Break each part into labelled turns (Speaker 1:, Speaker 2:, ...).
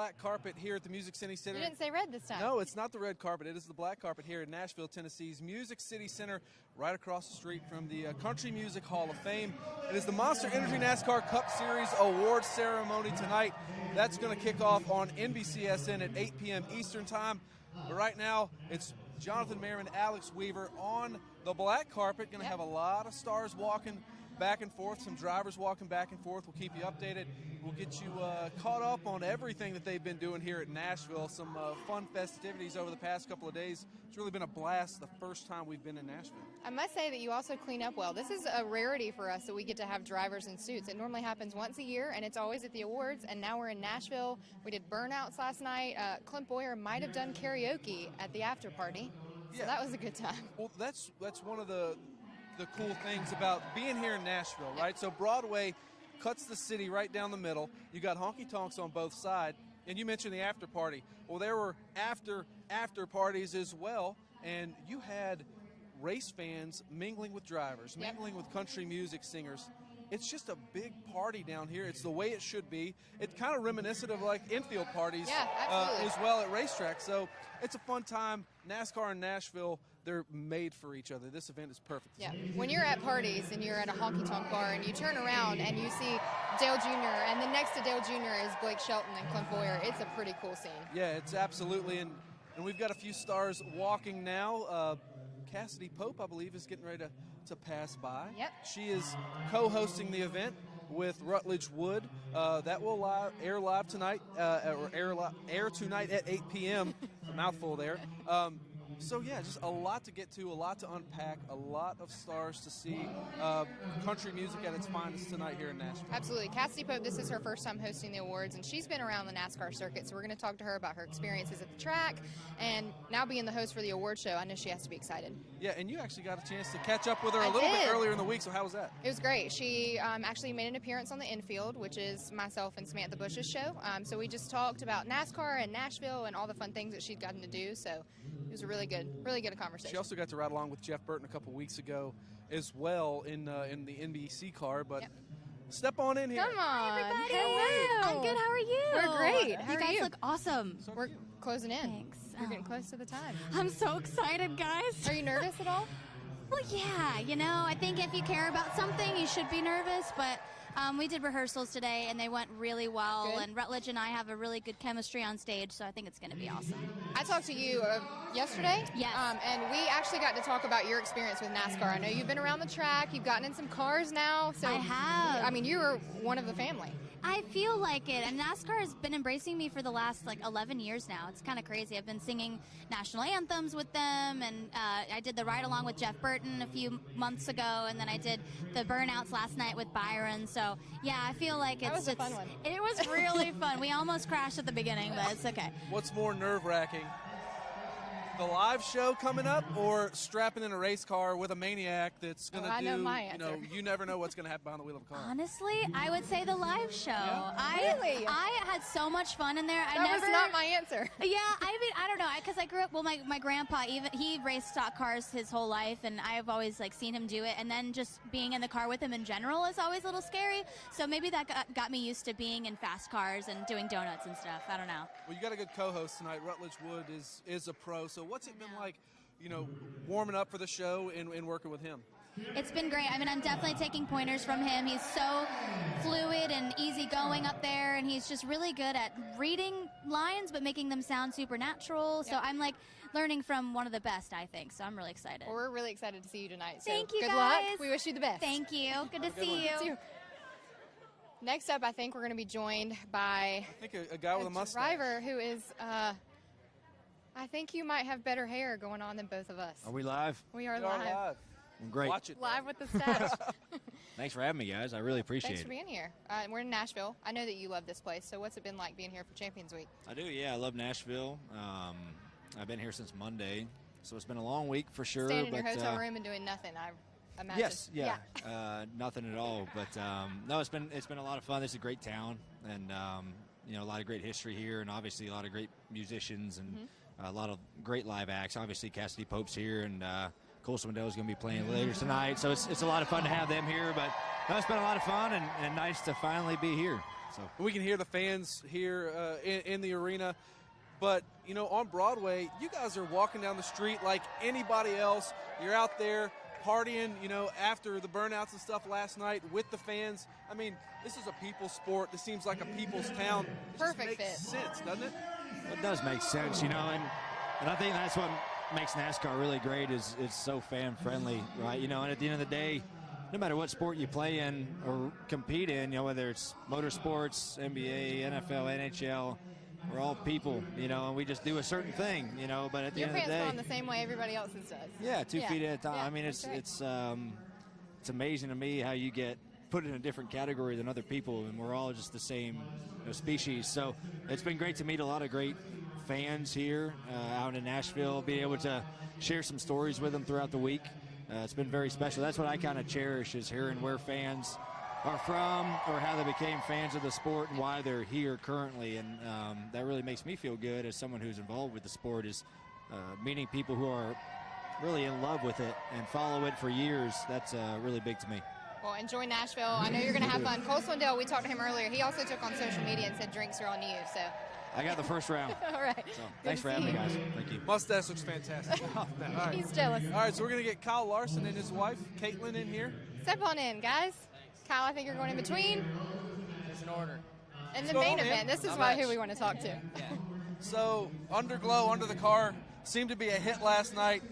Speaker 1: black carpet here at the Music City Center.
Speaker 2: You didn't say red this time.
Speaker 1: No, it's not the red carpet. It is the black carpet here in Nashville, Tennessee's Music City Center, right across the street from the Country Music Hall of Fame. It is the Monster Energy NASCAR Cup Series award ceremony tonight. That's going to kick off on NBCSN at 8 p.m. Eastern Time. But right now, it's Jonathan Merriman, Alex Weaver on the black carpet. Going to have a lot of stars walking back and forth, some drivers walking back and forth. We'll keep you updated. We'll get you caught up on everything that they've been doing here at Nashville. Some fun festivities over the past couple of days. It's really been a blast the first time we've been in Nashville.
Speaker 2: I must say that you also clean up well. This is a rarity for us that we get to have drivers in suits. It normally happens once a year, and it's always at the awards, and now we're in Nashville. We did burnouts last night. Clint Boyer might have done karaoke at the after party, so that was a good time.
Speaker 1: Well, that's one of the cool things about being here in Nashville, right? So Broadway cuts the city right down the middle. You got honky-tonks on both sides, and you mentioned the after party. Well, there were after parties as well, and you had race fans mingling with drivers, mingling with country music singers. It's just a big party down here. It's the way it should be. It's kind of reminiscent of like infield parties as well at racetracks. So it's a fun time. NASCAR and Nashville, they're made for each other. This event is perfect.
Speaker 2: Yeah, when you're at parties and you're at a honky-tonk bar and you turn around and you see Dale Jr. and then next to Dale Jr. is Blake Shelton and Clint Boyer, it's a pretty cool scene.
Speaker 1: Yeah, it's absolutely. And we've got a few stars walking now. Cassidy Pope, I believe, is getting ready to pass by.
Speaker 2: Yep.
Speaker 1: She is co-hosting the event with Rutledge Wood. That will air live tonight, or air tonight at 8 p.m. A mouthful there. So, yeah, just a lot to get to, a lot to unpack, a lot of stars to see. Country music at its finest tonight here in Nashville.
Speaker 2: Absolutely. Cassidy Pope, this is her first time hosting the awards, and she's been around the NASCAR circuit, so we're going to talk to her about her experiences at the track, and now being the host for the award show, I know she has to be excited.
Speaker 1: Yeah, and you actually got a chance to catch up with her a little bit earlier in the week, so how was that?
Speaker 2: It was great. She actually made an appearance on the infield, which is myself and Samantha Bush's show. So we just talked about NASCAR and Nashville and all the fun things that she'd gotten to do, so it was a really good conversation.
Speaker 1: She also got to ride along with Jeff Burton a couple weeks ago as well in the NBC car, but step on in here.
Speaker 2: Come on.
Speaker 3: Hey, everybody.
Speaker 2: Hello.
Speaker 3: I'm good. How are you?
Speaker 2: We're great. How
Speaker 3: you
Speaker 2: are
Speaker 3: guys
Speaker 2: you?
Speaker 3: look awesome.
Speaker 1: So
Speaker 2: We're closing in.
Speaker 3: Thanks.
Speaker 2: We're getting close to the time.
Speaker 3: I'm so excited, guys.
Speaker 2: Are you nervous at all?
Speaker 3: Well, yeah. You know, I think if you care about something, you should be nervous, but we did rehearsals today, and they went really well,
Speaker 2: Good.
Speaker 3: and Rutledge and I have a really good chemistry on stage, so I think it's going to be awesome.
Speaker 2: I talked to you yesterday.
Speaker 3: Yes.
Speaker 2: And we actually got to talk about your experience with NASCAR. I know you've been around the track. You've gotten in some cars now. So
Speaker 3: I have.
Speaker 2: I mean, you were one of the family.
Speaker 3: I feel like it, and NASCAR has been embracing me for the last 11 years now. It's kind of crazy. I've been singing national anthems with them, and I did the ride along with Jeff Burton a few months ago, and then I did the burnouts last night with Byron. So yeah, I feel like
Speaker 2: That was a fun one.
Speaker 3: It was really fun. We almost crashed at the beginning, but it's okay.
Speaker 1: What's more nerve-wracking? The live show coming up, or strapping in a race car with a maniac that's going to
Speaker 2: I know my answer.
Speaker 1: you never know what's going to happen behind the wheel of a car.
Speaker 3: Honestly, I would say the live show.
Speaker 2: Really?
Speaker 3: I had so much fun in there.
Speaker 2: That was not my answer.
Speaker 3: Yeah, I mean, I don't know, because I grew up, well, my grandpa, he raced stock cars his whole life, and I've always, seen him do it, and then just being in the car with him in general is always a little scary, so maybe that got me used to being in fast cars and doing donuts and stuff. I don't know.
Speaker 1: Well, you got a good co-host tonight. Rutledge Wood is a pro, so what's it been like, warming up for the show and working with him?
Speaker 3: It's been great. I mean, I'm definitely taking pointers from him. He's so fluid and easygoing up there, and he's just really good at reading lines but making them sound supernatural. So I'm learning from one of the best, I think. So I'm really excited.
Speaker 2: Well, we're really excited to see you tonight. So
Speaker 3: Thank you,
Speaker 2: good
Speaker 3: guys.
Speaker 2: luck. We wish you the best.
Speaker 3: Thank you. Good to see you.
Speaker 2: Next up, I think we're going to be joined by
Speaker 1: I think a guy with a mustache.
Speaker 2: driver who is, I think you might have better hair going on than both of us.
Speaker 4: Are we live?
Speaker 2: We are
Speaker 1: We are
Speaker 2: live.
Speaker 4: Great.
Speaker 1: Watch it.
Speaker 2: Live with the stash.
Speaker 4: Thanks for having me, guys. I really appreciate
Speaker 2: Thanks for
Speaker 4: it.
Speaker 2: being here. We're in Nashville. I know that you love this place. So what's it been like being here for Champions Week?
Speaker 4: I do, yeah. I love Nashville. I've been here since Monday, so it's been a long week for sure.
Speaker 2: Staying in your
Speaker 4: but,
Speaker 2: hotel room and doing nothing, I imagine.
Speaker 4: Yes, yeah. Nothing at all. But no, it's been a lot of fun. This is a great town, and a lot of great history here, and obviously a lot of great musicians and a lot of great live acts. Obviously, Cassidy Pope's here, and Cole Swindell is going to be playing later tonight. So it's a lot of fun to have them here. But no, it's been a lot of fun and nice to finally be here. So
Speaker 1: We can hear the fans here in the arena. But, you know, on Broadway, you guys are walking down the street like anybody else. You're out there partying, you know, after the burnouts and stuff last night with the fans. I mean, this is a people's sport. This seems like a people's town. It just
Speaker 2: Perfect
Speaker 1: makes
Speaker 2: fit.
Speaker 1: sense, doesn't it?
Speaker 4: it does make sense, you know, and I think that's what makes NASCAR really great is it's so fan friendly, right? You know, and at the end of the day, no matter what sport you play in or compete in, you know, whether it's motorsports, NBA, NFL, NHL, we're all people, you know, and we just do a certain thing, you know, but at the
Speaker 2: Your
Speaker 4: end of
Speaker 2: pants
Speaker 4: the day,
Speaker 2: go on the same way everybody else's does.
Speaker 4: yeah, 2 feet at a time.
Speaker 2: Yeah,
Speaker 4: I mean,
Speaker 2: that's right.
Speaker 4: it's amazing to me how you get put in a different category than other people, and we're all just the same, you know, species. So it's been great to meet a lot of great fans here out in Nashville, being able to share some stories with them throughout the week. It's been very special. That's what I kind of cherish, is hearing where fans are from or how they became fans of the sport and why they're here currently. And that really makes me feel good as someone who's involved with the sport, is meeting people who are really in love with it and follow it for years. That's really big to me.
Speaker 2: Well, enjoy Nashville. I know you're going to have fun. Cole Swindell, we talked to him earlier. He also took on social media and said drinks are on you. So,
Speaker 4: I got the first round.
Speaker 2: all right.
Speaker 4: So
Speaker 2: Good
Speaker 4: thanks
Speaker 2: to
Speaker 4: for
Speaker 2: see
Speaker 4: having me,
Speaker 2: you.
Speaker 4: guys. Thank you.
Speaker 1: Mustache looks fantastic. All right.
Speaker 2: He's jealous.
Speaker 1: All right, so we're going to get Kyle Larson and his wife, Caitlin, in here.
Speaker 2: Step on in, guys. Kyle, I think you're going in between.
Speaker 5: It's an order.
Speaker 2: And the
Speaker 1: What's
Speaker 2: main
Speaker 1: going on,
Speaker 2: event.
Speaker 1: man?
Speaker 2: This is
Speaker 5: Not
Speaker 2: who
Speaker 5: much.
Speaker 2: we want to talk to.
Speaker 5: Yeah.
Speaker 1: So, Underglow, Under the Car, seemed to be a hit last night.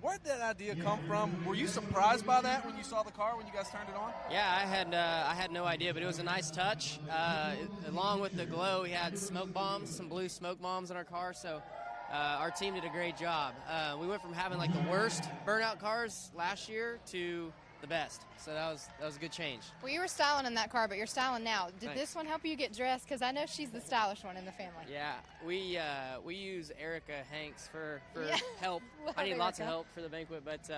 Speaker 1: Where did that idea come from? Were you surprised by that when you saw the car, when you guys turned it on?
Speaker 5: Yeah, I had no idea, but it was a nice touch. Along with the glow, we had smoke bombs, some blue smoke bombs in our car, so our team did a great job. We went from having like the worst burnout cars last year to the best, so that was a good change.
Speaker 2: Well, you were styling in that car, but you're styling now. Did
Speaker 5: Thanks.
Speaker 2: this one help you get dressed? Because I know she's the stylish one in the family.
Speaker 5: Yeah, we use Erica Hanks for
Speaker 2: Yeah.
Speaker 5: help.
Speaker 2: Love
Speaker 5: I need lots of
Speaker 2: Erica.
Speaker 5: help for the banquet, but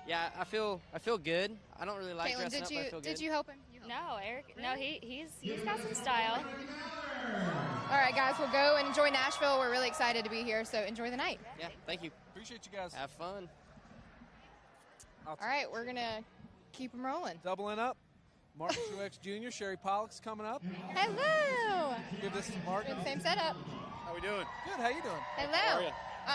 Speaker 5: yeah, I feel good. I don't really like
Speaker 2: Caitlin,
Speaker 5: dressing up, but I feel good.
Speaker 2: did you help him?
Speaker 6: No, Eric. No, he's got some style.
Speaker 2: All right, guys, we'll go and enjoy Nashville. We're really excited to be here, so enjoy the night.
Speaker 5: Yeah, thank you.
Speaker 1: Appreciate you guys.
Speaker 5: Have fun.
Speaker 2: All right, we're going to keep them rolling.
Speaker 1: Doubling up. Martin Truex Jr., Sherry Pollock's coming up.
Speaker 2: Hello.
Speaker 1: Give this to Martin.
Speaker 2: Same setup.
Speaker 7: How we doing?
Speaker 1: Good, how you doing?
Speaker 2: Hello.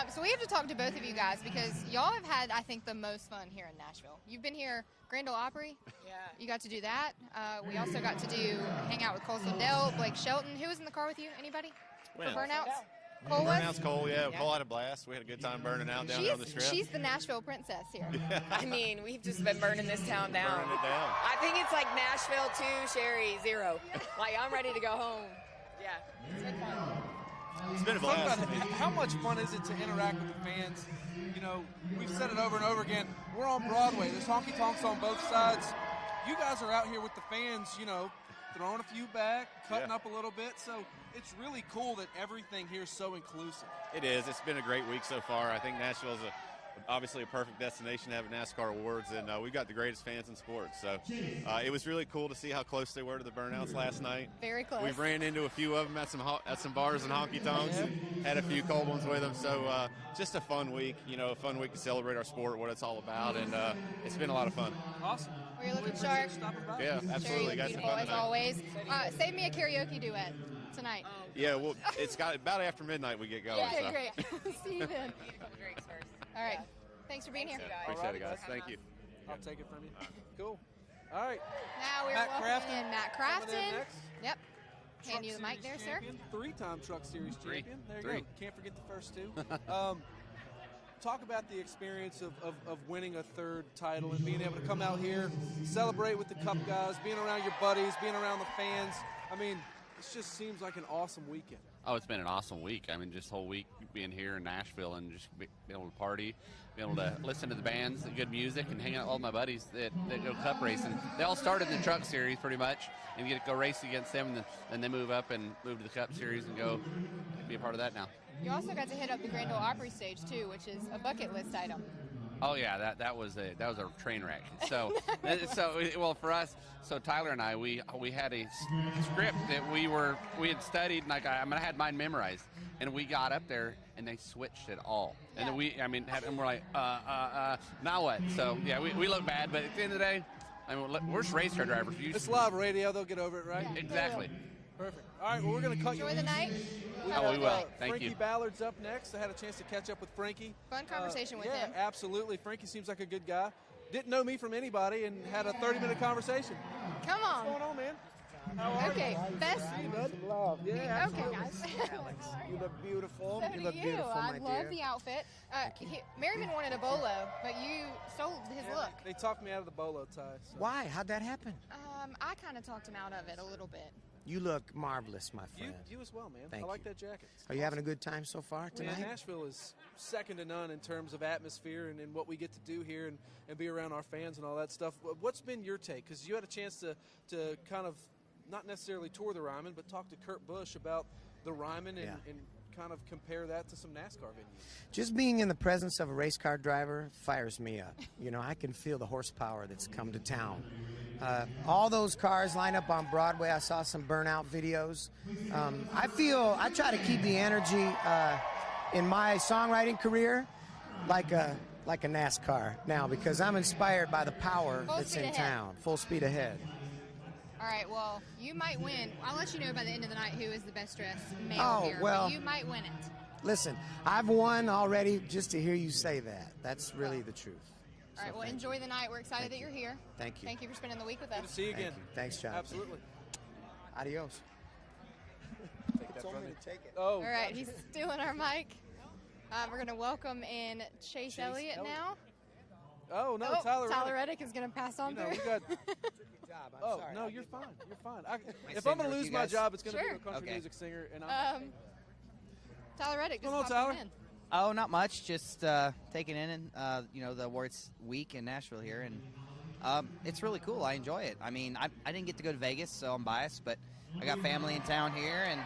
Speaker 2: So we have to talk to both of you guys because y'all have had, I think, the most fun here in Nashville. You've been here, Grand Ole Opry.
Speaker 5: Yeah.
Speaker 2: You got to do that. We also got to hang out with Cole Swindell, Blake Shelton. Who was in the car with you? Anybody?
Speaker 7: When?
Speaker 2: For burnouts? Cole was?
Speaker 7: Burnout's Cole, yeah. Cole had a blast. We had a good time burning out down there on the strip.
Speaker 2: She's the Nashville princess here.
Speaker 8: I mean, we've just been burning this town down.
Speaker 7: Burning it down.
Speaker 8: I think it's like Nashville 2, Sherry 0. Like, I'm ready to go home. Yeah, it's been fun.
Speaker 7: It's been a
Speaker 1: Talk
Speaker 7: blast.
Speaker 1: about how much fun is it to interact with the fans? You know, we've said it over and over again. We're on Broadway. There's honky tonks on both sides. You guys are out here with the fans, you know, throwing a few back, cutting
Speaker 7: Yeah.
Speaker 1: up a little bit. So it's really cool that everything here is so inclusive.
Speaker 7: It is. It's been a great week so far. I think Nashville's obviously a perfect destination to have at NASCAR Awards, and we've got the greatest fans in sports. So it was really cool to see how close they were to the burnouts last night.
Speaker 2: Very close.
Speaker 7: We ran into a few of them at some bars and honky tonks, and had a few cold ones with them. So just a fun week, you know, a fun week to celebrate our sport, what it's all about, and it's been a lot of fun.
Speaker 1: Awesome.
Speaker 2: Well, you're looking sharp.
Speaker 1: Stopping by.
Speaker 7: Yeah,
Speaker 2: Sherry,
Speaker 7: absolutely.
Speaker 2: you
Speaker 7: Got
Speaker 2: look
Speaker 7: some
Speaker 2: beautiful
Speaker 7: fun
Speaker 2: as
Speaker 7: tonight.
Speaker 2: always. Save me a karaoke duet tonight.
Speaker 7: Yeah, well, it's got about after midnight we get going.
Speaker 2: Okay,
Speaker 7: so.
Speaker 2: great. See you then. All right. Thanks for being here.
Speaker 7: Appreciate it, guys. Thank you.
Speaker 1: I'll take it from you. Cool. All right.
Speaker 2: Now we're
Speaker 1: Matt
Speaker 2: welcoming
Speaker 1: Crafton
Speaker 2: in Matt
Speaker 1: coming in
Speaker 2: Crafton.
Speaker 1: next.
Speaker 2: Yep.
Speaker 1: Truck
Speaker 2: Hand you the mic
Speaker 1: Series
Speaker 2: there, sir.
Speaker 1: champion, three-time Truck Series champion. There you
Speaker 7: Three.
Speaker 1: go. Can't forget the first two. Talk about the experience of winning a third title and being able to come out here, celebrate with the Cup guys, being around your buddies, being around the fans. I mean, it just seems like an awesome weekend.
Speaker 9: Oh, it's been an awesome week. I mean, just whole week being here in Nashville and just be able to party, be able to listen to the bands, the good music, and hang out with all my buddies that go cup racing. They all started in the Truck Series pretty much, and you get to go race against them, and then they move up and move to the Cup Series and go be a part of that now.
Speaker 2: You also got to hit up the Grand Ole Opry stage too, which is a bucket list item.
Speaker 9: Oh yeah, that was a train wreck. So well for us, so Tyler and I we had a script that we had studied, and I had mine memorized, and we got up there and they switched it all, and then and we're like now what? So yeah, we look bad, but at the end of the day, I mean we're just race car drivers.
Speaker 1: It's live radio. They'll get over it, right?
Speaker 2: Yeah.
Speaker 9: Exactly.
Speaker 1: Perfect. All right, well, we're going to cut you
Speaker 2: Enjoy the
Speaker 1: loose.
Speaker 2: night.
Speaker 1: We
Speaker 2: Have
Speaker 9: Oh,
Speaker 2: a
Speaker 9: we
Speaker 2: good
Speaker 9: will.
Speaker 2: night.
Speaker 9: Thank
Speaker 1: Frankie
Speaker 9: you.
Speaker 1: Ballard's up next. I had a chance to catch up with Frankie.
Speaker 2: Fun conversation with
Speaker 1: yeah,
Speaker 2: him.
Speaker 1: absolutely. Frankie seems like a good guy. Didn't know me from anybody and had a 30-minute conversation.
Speaker 2: Come
Speaker 1: What's going
Speaker 2: on.
Speaker 1: on, man? How are
Speaker 2: Okay,
Speaker 1: you?
Speaker 2: best.
Speaker 1: Hey, bud. Yeah,
Speaker 2: Okay, guys.
Speaker 10: You look beautiful.
Speaker 2: So
Speaker 10: you
Speaker 2: do
Speaker 10: look
Speaker 2: you.
Speaker 10: beautiful,
Speaker 2: I
Speaker 10: my
Speaker 2: love
Speaker 10: dear.
Speaker 2: the outfit. Merriman wanted a bolo, but you stole his look.
Speaker 1: They talked me out of the bolo tie. So.
Speaker 10: Why? How'd that happen?
Speaker 2: I kind of talked him out of it a little bit.
Speaker 10: You look marvelous, my friend.
Speaker 1: You as well, man.
Speaker 10: Thank
Speaker 1: I like
Speaker 10: you.
Speaker 1: that jacket.
Speaker 10: Are you having a good time so far
Speaker 1: Yeah,
Speaker 10: tonight?
Speaker 1: Nashville is second to none in terms of atmosphere and what we get to do here and be around our fans and all that stuff. What's been your take? Because you had a chance to kind of not necessarily tour the Ryman, but talk to Kurt Busch about the Ryman and,
Speaker 10: Yeah.
Speaker 1: and kind of compare that to some NASCAR venues.
Speaker 10: Just being in the presence of a race car driver fires me up. You know, I can feel the horsepower that's come to town. All those cars lined up on Broadway. I saw some burnout videos. I try to keep the energy in my songwriting career like a NASCAR now, because I'm inspired by the power
Speaker 2: Full
Speaker 10: that's
Speaker 2: speed
Speaker 10: in
Speaker 2: ahead.
Speaker 10: town. Full speed ahead.
Speaker 2: All right, well, you might win. I'll let you know by the end of the night who is the best dressed male
Speaker 10: Oh,
Speaker 2: here.
Speaker 10: well.
Speaker 2: But you might win it.
Speaker 10: Listen, I've won already just to hear you say that. That's really the truth.
Speaker 2: All right,
Speaker 10: So
Speaker 2: well,
Speaker 10: thank
Speaker 2: enjoy the night. We're excited
Speaker 10: Thank
Speaker 2: that
Speaker 10: you.
Speaker 2: you're here.
Speaker 10: Thank you.
Speaker 2: Thank you for spending the week with
Speaker 1: Good
Speaker 2: us.
Speaker 1: to see you
Speaker 10: Thank
Speaker 1: again.
Speaker 10: you. Thanks, John.
Speaker 1: Absolutely.
Speaker 10: Adios.
Speaker 1: Take that from me.
Speaker 10: Take it.
Speaker 1: Oh,
Speaker 2: All right,
Speaker 1: gotcha.
Speaker 2: he's stealing our mic. We're going to welcome in Chase Elliott now.
Speaker 1: Oh, no,
Speaker 2: Oh,
Speaker 1: Tyler.
Speaker 2: Tyler
Speaker 1: Reddick.
Speaker 2: Reddick is going to pass on
Speaker 1: You know,
Speaker 2: through.
Speaker 1: we got.
Speaker 10: Job. I'm
Speaker 1: Oh
Speaker 10: sorry.
Speaker 1: no, you're fine. You're fine. If
Speaker 11: sitting
Speaker 1: I'm gonna
Speaker 11: with
Speaker 1: lose
Speaker 11: you
Speaker 1: my
Speaker 11: guys?
Speaker 1: job, it's gonna
Speaker 2: Sure.
Speaker 1: be a country
Speaker 11: Okay.
Speaker 1: music singer, and I'm.
Speaker 2: Tyler Reddick just
Speaker 1: What's going on,
Speaker 2: popped
Speaker 1: Tyler?
Speaker 2: in.
Speaker 11: Oh, not much. Just taking in, the awards week in Nashville here, and it's really cool. I enjoy it. I mean, I didn't get to go to Vegas, so I'm biased, but I got family in town here, and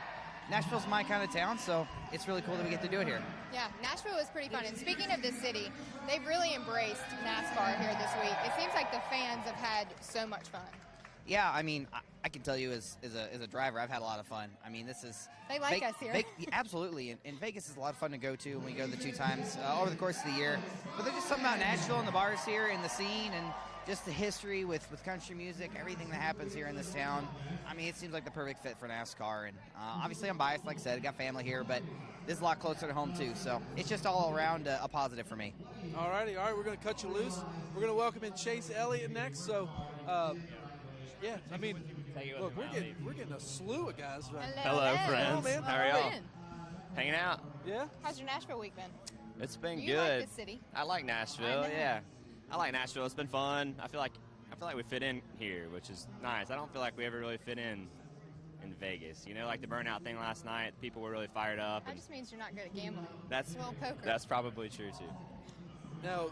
Speaker 11: Nashville's my kind of town, so it's really cool that we get to do it here.
Speaker 2: Yeah, Nashville is pretty fun. And speaking of this city, they've really embraced NASCAR here this week. It seems like the fans have had so much fun.
Speaker 11: Yeah, I mean, I can tell you as a driver, I've had a lot of fun. I mean, this is...
Speaker 2: They like us here.
Speaker 11: Yeah, absolutely, and Vegas is a lot of fun to go to when we go the 2 times over the course of the year. But there's just something about Nashville and the bars here and the scene and just the history with country music, everything that happens here in this town. I mean, it seems like the perfect fit for NASCAR. And obviously I'm biased, like I said, I got family here, but this is a lot closer to home too. So it's just all around a positive for me.
Speaker 1: All right, we're gonna cut you loose. We're gonna welcome in Chase Elliott next. So, yeah, I mean, look, we're getting a slew of guys right now.
Speaker 2: Hello,
Speaker 1: friends. man.
Speaker 2: How are y'all?
Speaker 12: Hanging out.
Speaker 1: Yeah.
Speaker 2: How's your Nashville week been?
Speaker 12: It's been
Speaker 2: You
Speaker 12: good.
Speaker 2: like this city.
Speaker 12: I like Nashville.
Speaker 2: I know.
Speaker 12: Yeah, I like Nashville. It's been fun. I feel like we fit in here, which is nice. I don't feel like we ever really fit in Vegas. You know, like the burnout thing last night. People were really fired up.
Speaker 2: That
Speaker 12: And
Speaker 2: just means you're not good at gambling.
Speaker 12: that's
Speaker 2: Well, poker.
Speaker 12: that's probably true too.
Speaker 1: Now,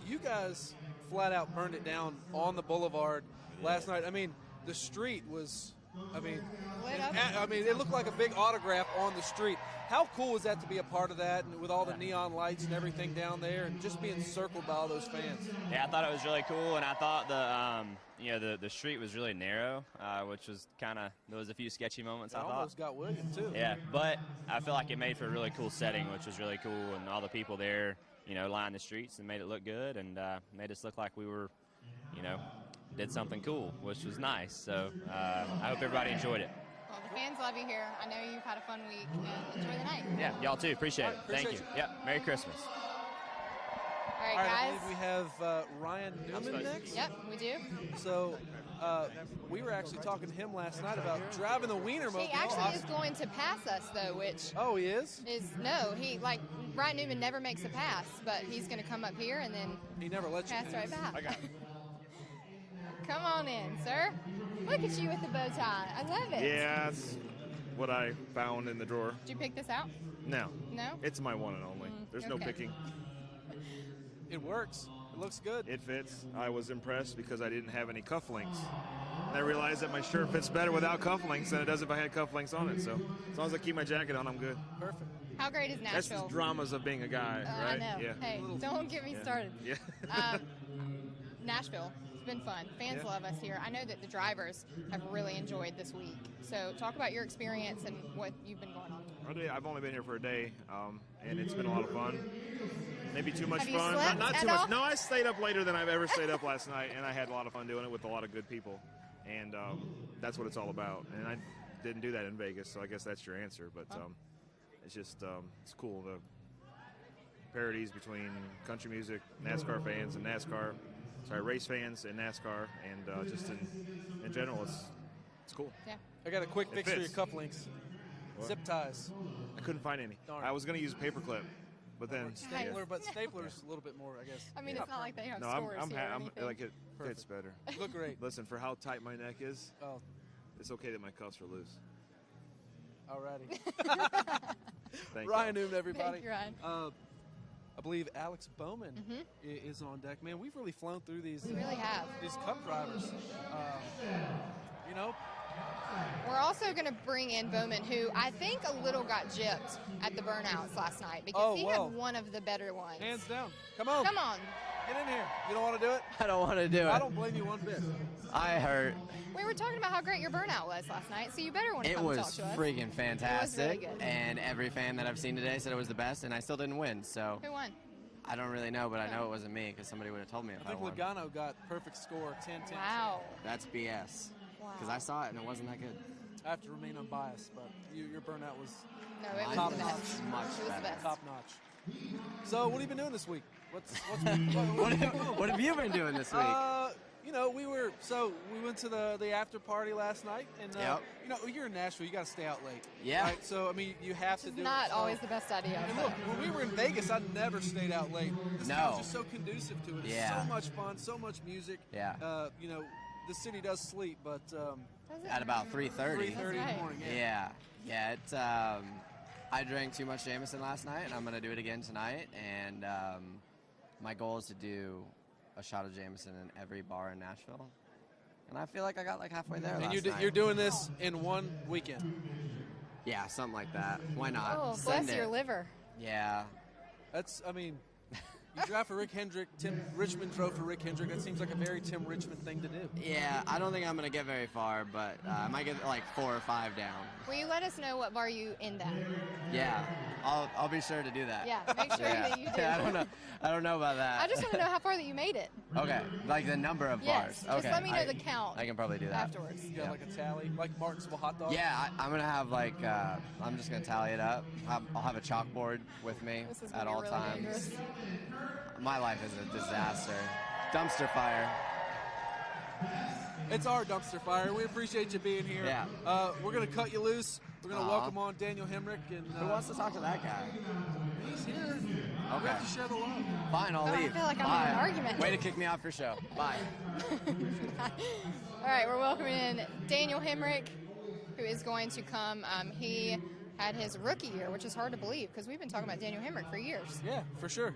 Speaker 1: you guys flat out burned it down on the boulevard last night. I mean, the street was,
Speaker 2: Lit up.
Speaker 1: it looked like a big autograph on the street. How cool is that to be a part of that, and with all the neon lights and everything down there, and just being circled by all those fans?
Speaker 12: Yeah, I thought it was really cool, and I thought the street was really narrow, which was there was a few sketchy moments.
Speaker 1: I
Speaker 12: I thought.
Speaker 1: almost got William too.
Speaker 12: Yeah, but I feel like it made for a really cool setting, which was really cool, and all the people there, lined the streets and made it look good, and made us look like we were, did something cool, which was nice. So I hope everybody enjoyed it.
Speaker 2: Well, the fans love you here. I know you've had a fun week, and enjoy the night.
Speaker 12: Yeah, y'all too. Appreciate it. Thank you.
Speaker 1: appreciate
Speaker 12: Yep. Merry Christmas.
Speaker 2: All right,
Speaker 1: All right, I
Speaker 2: guys.
Speaker 1: believe we have Ryan Newman next.
Speaker 2: Yep, we do.
Speaker 1: So we were actually talking to him last night about driving the Wiener
Speaker 2: He
Speaker 1: Mobile.
Speaker 2: actually is going to pass us, though, which
Speaker 1: Oh, he is?
Speaker 2: Ryan Newman never makes a pass, but he's going to come up here and then
Speaker 1: He never lets you
Speaker 2: pass right back.
Speaker 1: I got it.
Speaker 2: Come on in, sir. Look at you with the bow tie. I love it.
Speaker 13: Yeah, that's what I found in the drawer.
Speaker 2: Did you pick this out?
Speaker 13: No,
Speaker 2: No?
Speaker 13: it's my one and only. There's no
Speaker 2: okay.
Speaker 13: picking.
Speaker 1: It works. It looks good.
Speaker 13: It fits. I was impressed because I didn't have any cufflinks. And I realized that my shirt fits better without cufflinks than it does if I had cufflinks on it. So as long as I keep my jacket on, I'm good.
Speaker 1: Perfect.
Speaker 2: How great is
Speaker 13: That's the
Speaker 2: Nashville?
Speaker 13: dramas of being a guy, right?
Speaker 2: I know.
Speaker 13: Yeah.
Speaker 2: Hey, don't get me
Speaker 13: Yeah.
Speaker 2: started.
Speaker 13: Yeah.
Speaker 2: Nashville. It's been fun. Fans
Speaker 13: Yeah.
Speaker 2: love us here. I know that the drivers have really enjoyed this week. So talk about your experience and what you've been going on.
Speaker 13: I've only been here for a day, and it's been a lot of fun. Maybe too much
Speaker 2: Have you
Speaker 13: fun.
Speaker 2: slept
Speaker 13: Not
Speaker 2: at
Speaker 13: too much.
Speaker 2: all?
Speaker 13: No, I stayed up later than I've ever stayed up last night, and I had a lot of fun doing it with a lot of good people. And that's what it's all about. And didn't do that in Vegas, so I guess that's your answer. But it's just it's cool, the parodies between country music, NASCAR fans, and race fans and NASCAR, and just in general, it's cool.
Speaker 2: Yeah.
Speaker 1: I got a quick fix for your
Speaker 13: fits.
Speaker 1: cufflinks.
Speaker 13: What?
Speaker 1: Zip ties.
Speaker 13: I couldn't find any.
Speaker 1: Darn.
Speaker 13: I was going to use a paperclip, but then
Speaker 1: Stapler, but stapler's a little bit more, I guess.
Speaker 2: I mean, it's not like they have
Speaker 13: No,
Speaker 2: stores
Speaker 13: I'm
Speaker 2: here or anything.
Speaker 13: like it fits better.
Speaker 1: You look great.
Speaker 13: Listen, for how tight my neck is,
Speaker 1: Oh,
Speaker 13: it's okay that my cuffs are loose.
Speaker 1: alrighty.
Speaker 13: Thank
Speaker 1: Ryan
Speaker 13: you.
Speaker 1: Newman, everybody.
Speaker 2: Thank you, Ryan.
Speaker 1: I believe Alex Bowman is on deck. Man, we've really flown through these.
Speaker 2: We really have.
Speaker 1: These Cup drivers. You know,
Speaker 2: We're also going to bring in Bowman, who I think a little got gypped at the burnouts last night because he had one of the better ones.
Speaker 1: hands down. Come on.
Speaker 2: Come on.
Speaker 1: Get in here. You don't want to do it?
Speaker 14: I don't want to do it.
Speaker 1: I don't blame you one bit.
Speaker 14: I hurt.
Speaker 2: We were talking about how great your burnout was last night, so you better want to
Speaker 14: It
Speaker 2: come
Speaker 14: was
Speaker 2: talk to us.
Speaker 14: freaking fantastic.
Speaker 2: It was really good.
Speaker 14: And every fan that I've seen today said it was the best, and I still didn't win. So
Speaker 2: Who won?
Speaker 14: I don't really know, but I know it wasn't me because somebody would have told me if
Speaker 1: I
Speaker 14: I
Speaker 1: think
Speaker 14: won.
Speaker 1: Logano got perfect score, 10-10.
Speaker 2: Wow.
Speaker 14: That's BS.
Speaker 2: Wow.
Speaker 14: Because I saw it and it wasn't that good.
Speaker 1: I have to remain unbiased, but your burnout was
Speaker 2: No, it was
Speaker 1: top
Speaker 2: the
Speaker 1: notch.
Speaker 2: best.
Speaker 14: Much
Speaker 2: It was the
Speaker 14: better.
Speaker 2: best.
Speaker 1: Top notch. So, what have you been doing this week?
Speaker 14: What have you been doing this week?
Speaker 1: You know, we went to the after party last night, and
Speaker 14: Yep.
Speaker 1: you know, you're in Nashville, you got to stay out late.
Speaker 14: Yeah.
Speaker 1: Right? So I mean, you have to do.
Speaker 2: Not
Speaker 1: it. So-
Speaker 2: always the best idea.
Speaker 1: And
Speaker 2: but-
Speaker 1: look, when we were in Vegas, I never stayed out late. This
Speaker 14: No.
Speaker 1: town's just so conducive to it. It's
Speaker 14: Yeah.
Speaker 1: so much fun, so much music.
Speaker 14: Yeah.
Speaker 1: You know, the city does sleep, but
Speaker 14: At about 3:30.
Speaker 1: 3:30 in the morning. Yeah.
Speaker 14: Yeah. It's I drank too much Jameson last night, and I'm gonna do it again tonight. And my goal is to do a shot of Jameson in every bar in Nashville. And I feel like I got like halfway there.
Speaker 1: And
Speaker 14: last night.
Speaker 1: you're doing this in one weekend.
Speaker 14: Yeah, something like that. Why not?
Speaker 2: Oh,
Speaker 14: Send
Speaker 2: bless your
Speaker 14: it.
Speaker 2: liver.
Speaker 14: Yeah.
Speaker 1: That's, I mean, you drive for Rick Hendrick. Tim Richmond drove for Rick Hendrick. That seems like a very Tim Richmond thing to do.
Speaker 14: Yeah, I don't think I'm gonna get very far, but I might get like 4 or 5 down.
Speaker 2: Will you let us know what bar you end at?
Speaker 14: Yeah, I'll be sure to do that.
Speaker 2: Yeah, make sure that you do.
Speaker 14: Yeah, I don't know about that.
Speaker 2: I just want to know how far that you made it.
Speaker 14: Okay, like the number of
Speaker 2: Yes,
Speaker 14: bars.
Speaker 2: just
Speaker 14: Okay,
Speaker 2: let me know the count
Speaker 14: I can probably do that
Speaker 2: afterwards.
Speaker 1: You got like a tally, like Martinsville hot dog.
Speaker 14: Yeah, I'm gonna have like I'm just gonna tally it up. I'll have a chalkboard with me
Speaker 2: This is
Speaker 14: at
Speaker 2: gonna be
Speaker 14: all
Speaker 2: really
Speaker 14: times.
Speaker 2: dangerous.
Speaker 14: My life is a disaster. Dumpster fire.
Speaker 1: It's our dumpster fire. We appreciate you being here.
Speaker 14: Yeah.
Speaker 1: We're going to cut you loose. We're going to
Speaker 14: Aw.
Speaker 1: welcome on Daniel Hemrick. And
Speaker 14: Who wants to talk to that guy?
Speaker 1: He's here. We
Speaker 14: Okay.
Speaker 1: have to share the love.
Speaker 14: Fine, I'll
Speaker 2: Oh, I
Speaker 14: leave.
Speaker 2: feel like I'm in
Speaker 14: Bye.
Speaker 2: an argument.
Speaker 14: Way to kick me off your show. Bye.
Speaker 2: All right, we're welcoming in Daniel Hemrick, who is going to come. He had his rookie year, which is hard to believe because we've been talking about Daniel Hemrick for years.
Speaker 1: Yeah, for sure.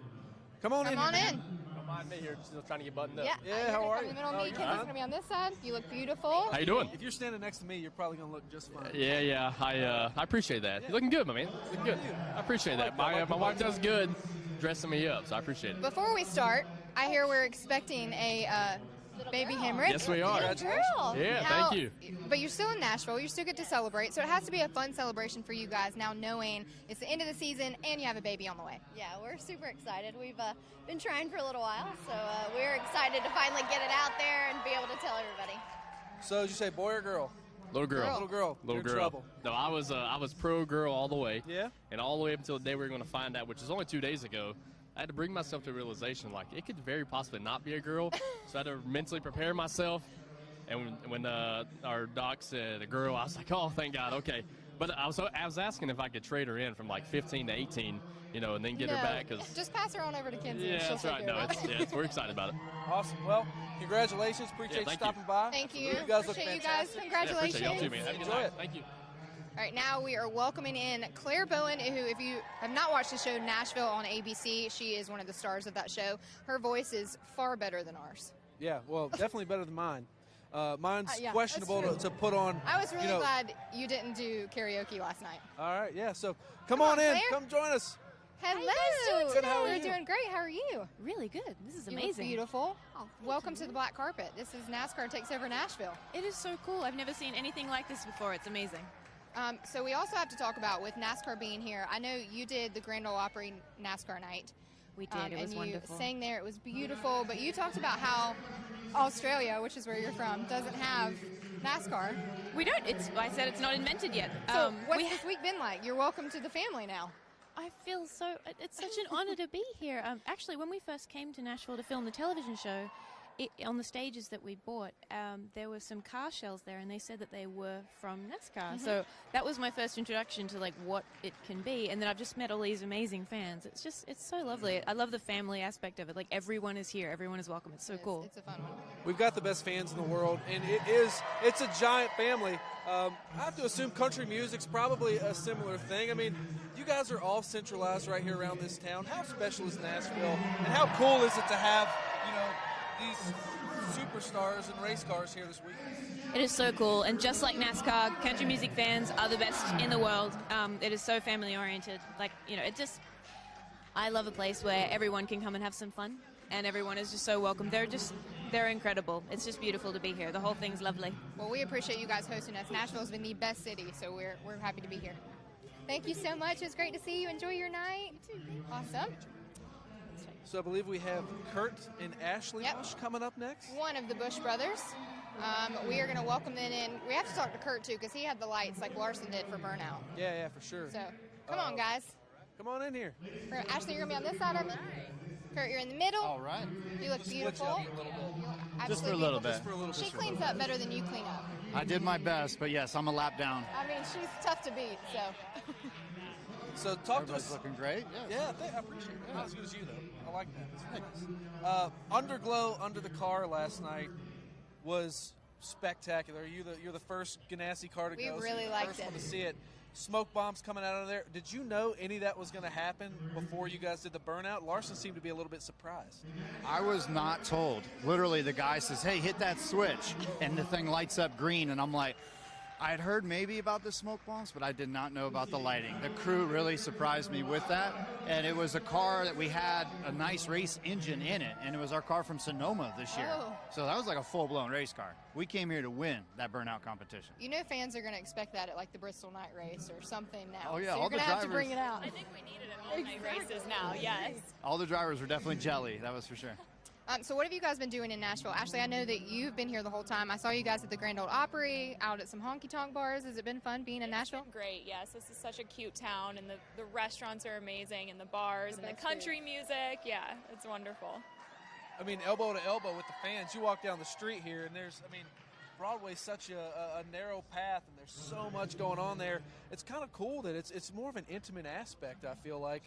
Speaker 1: Come on in.
Speaker 2: Come on in.
Speaker 15: Don't mind me here, still trying to get buttoned up.
Speaker 2: Yeah,
Speaker 1: Yeah,
Speaker 2: you're
Speaker 1: how
Speaker 2: gonna
Speaker 1: are
Speaker 2: come
Speaker 1: you?
Speaker 2: in the middle
Speaker 1: Oh,
Speaker 2: of me.
Speaker 1: you're
Speaker 2: Kenzie's
Speaker 1: fine.
Speaker 2: gonna be on this side. You look beautiful.
Speaker 15: How you doing?
Speaker 1: If you're standing next to me, you're probably going to look just fine.
Speaker 15: Yeah. I appreciate that. You're looking good, my man. Looking good. I appreciate that. My wife does good dressing me up, so I appreciate it.
Speaker 2: Before we start, I hear we're expecting a baby Hemrick.
Speaker 15: Yes, we are.
Speaker 2: Little girl.
Speaker 15: Yeah,
Speaker 2: Now,
Speaker 15: thank you.
Speaker 2: But you're still in Nashville. You still get to celebrate, so it has to be a fun celebration for you guys now, knowing it's the end of the season and you have a baby on the way.
Speaker 16: Yeah, we're super excited. We've been trying for a little while, so we're excited to finally get it out there and be able to tell everybody.
Speaker 1: So, did you say boy or girl?
Speaker 15: Little girl.
Speaker 1: Little girl.
Speaker 15: Little
Speaker 1: You're in
Speaker 15: girl.
Speaker 1: trouble.
Speaker 15: No, I was pro girl all the way.
Speaker 1: Yeah?
Speaker 15: And all the way up until the day we were going to find out, which is only 2 days ago. I had to bring myself to a realization, like, it could very possibly not be a girl. So I had to mentally prepare myself. And when our doc said a girl, I was like, oh, thank God, okay. But I was asking if I could trade her in from like 15 to 18, and then get her back. Cause,
Speaker 2: just pass her on over to Kenzie.
Speaker 15: yeah,
Speaker 2: and she'll
Speaker 15: that's
Speaker 2: take
Speaker 15: right.
Speaker 2: care
Speaker 15: No,
Speaker 2: of it.
Speaker 15: we're excited about it.
Speaker 1: Awesome. Well, congratulations. Appreciate you
Speaker 15: thank
Speaker 1: stopping
Speaker 15: you.
Speaker 1: by.
Speaker 2: Thank you.
Speaker 1: You guys look
Speaker 2: Appreciate you guys.
Speaker 1: fantastic.
Speaker 2: Congratulations.
Speaker 15: Yeah, appreciate y'all too, man. Have a good
Speaker 1: Enjoy
Speaker 15: night.
Speaker 1: it.
Speaker 15: Thank you.
Speaker 2: All right, now we are welcoming in Claire Bowen, who, if you have not watched the show Nashville on ABC, she is one of the stars of that show. Her voice is far better than ours.
Speaker 1: Yeah, well, definitely better than mine. Mine's
Speaker 2: Yeah,
Speaker 1: questionable
Speaker 2: that's
Speaker 1: to put on.
Speaker 2: I was really
Speaker 1: you know,
Speaker 2: glad you didn't do karaoke last night.
Speaker 1: All right, yeah. So come on in.
Speaker 2: Claire.
Speaker 1: Come join us.
Speaker 2: Hello.
Speaker 1: Good, how are
Speaker 2: We're
Speaker 1: you?
Speaker 2: doing great. How are you?
Speaker 17: Really good. This is
Speaker 2: You look
Speaker 17: amazing.
Speaker 2: beautiful.
Speaker 17: Oh,
Speaker 2: Welcome to the black carpet. This is NASCAR Takes Over Nashville.
Speaker 17: It is so cool. I've never seen anything like this before. It's amazing.
Speaker 2: So we also have to talk about, with NASCAR being here, I know you did the Grand Ole Opry NASCAR night.
Speaker 17: We did. It was
Speaker 2: and
Speaker 17: wonderful.
Speaker 2: You sang there. It was beautiful. But you talked about how Australia, which is where you're from, doesn't have NASCAR.
Speaker 17: We don't. I said it's not invented yet.
Speaker 2: So what's this week been like? You're welcome to the family now.
Speaker 17: I feel so. It's such an honor to be here. Actually, when we first came to Nashville to film the television show, on the stages that we bought, there were some car shells there, and they said that they were from NASCAR. So that was my first introduction to like what it can be, and then I've just met all these amazing fans. It's so lovely. I love the family aspect of it. Like everyone is here, everyone is welcome. It's so cool.
Speaker 2: It's a fun one.
Speaker 1: We've got the best fans in the world, and it's a giant family. I have to assume country music's probably a similar thing. I mean, you guys are all centralized right here around this town. How special is Nashville, and how cool is it to have, these superstars and race cars here this weekend?
Speaker 17: It is so cool, and just like NASCAR, country music fans are the best in the world. It is so family oriented. Like, I love a place where everyone can come and have some fun, and everyone is just so welcome. They're incredible. It's just beautiful to be here. The whole thing's lovely.
Speaker 2: Well, we appreciate you guys hosting us. Nashville's been the best city, so we're happy to be here. Thank you so much. It was great to see you. Enjoy your night. You too. Awesome.
Speaker 1: So I believe we have Kurt and Ashley Busch coming up next.
Speaker 2: One of the Busch brothers. We are going to welcome them in. We have to talk to Kurt, too, because he had the lights like Larson did for Burnout.
Speaker 1: Yeah, for sure.
Speaker 2: So, come on, guys.
Speaker 1: Come on in here.
Speaker 2: Ashley, you're going to be on this side of me. Kurt, you're in the middle.
Speaker 18: All right.
Speaker 2: You look beautiful.
Speaker 18: Just for a little bit.
Speaker 2: She cleans up better than you clean up.
Speaker 18: I did my best, but yes, I'm a lap down.
Speaker 2: I mean, she's tough to beat, so.
Speaker 1: So talk to us.
Speaker 18: Everybody's looking great. Yes.
Speaker 1: Yeah, I appreciate it. Not as good as you, though. I like that. It's nice. Underglow under the car last night was spectacular. You're the first Ganassi car to go.
Speaker 2: We really
Speaker 1: so
Speaker 2: liked
Speaker 1: first
Speaker 2: it.
Speaker 1: one to see it. Smoke bombs coming out of there. Did you know any of that was going to happen before you guys did the burnout? Larson seemed to be a little bit surprised.
Speaker 18: I was not told. Literally, the guy says, "Hey, hit that switch," and the thing lights up green, and I'm like, I had heard maybe about the smoke bombs, but I did not know about the lighting. The crew really surprised me with that, and it was a car that we had a nice race engine in it, and it was our car from Sonoma this year.
Speaker 2: Oh.
Speaker 18: So that was like a full-blown race car. We came here to win that burnout competition.
Speaker 2: Fans are going to expect that at like the Bristol Night Race or something now.
Speaker 18: Oh, yeah,
Speaker 2: so
Speaker 18: all
Speaker 2: you're
Speaker 18: the
Speaker 2: going to have to
Speaker 18: drivers-
Speaker 2: bring it out.
Speaker 6: I think we need it at all night races now, yes.
Speaker 18: All the drivers were definitely jelly, that was for sure.
Speaker 2: So what have you guys been doing in Nashville? Ashley, I know that you've been here the whole time. I saw you guys at the Grand Ole Opry, out at some honky-tonk bars. Has it been fun being in Nashville?
Speaker 6: Great, yes. This is such a cute town, and the restaurants are amazing, and the bars, and the country music. Yeah, it's wonderful.
Speaker 1: I mean, elbow to elbow with the fans. You walk down the street here, and Broadway's such a narrow path, and there's so much going on there. It's kind of cool that it's more of an intimate aspect, I feel like,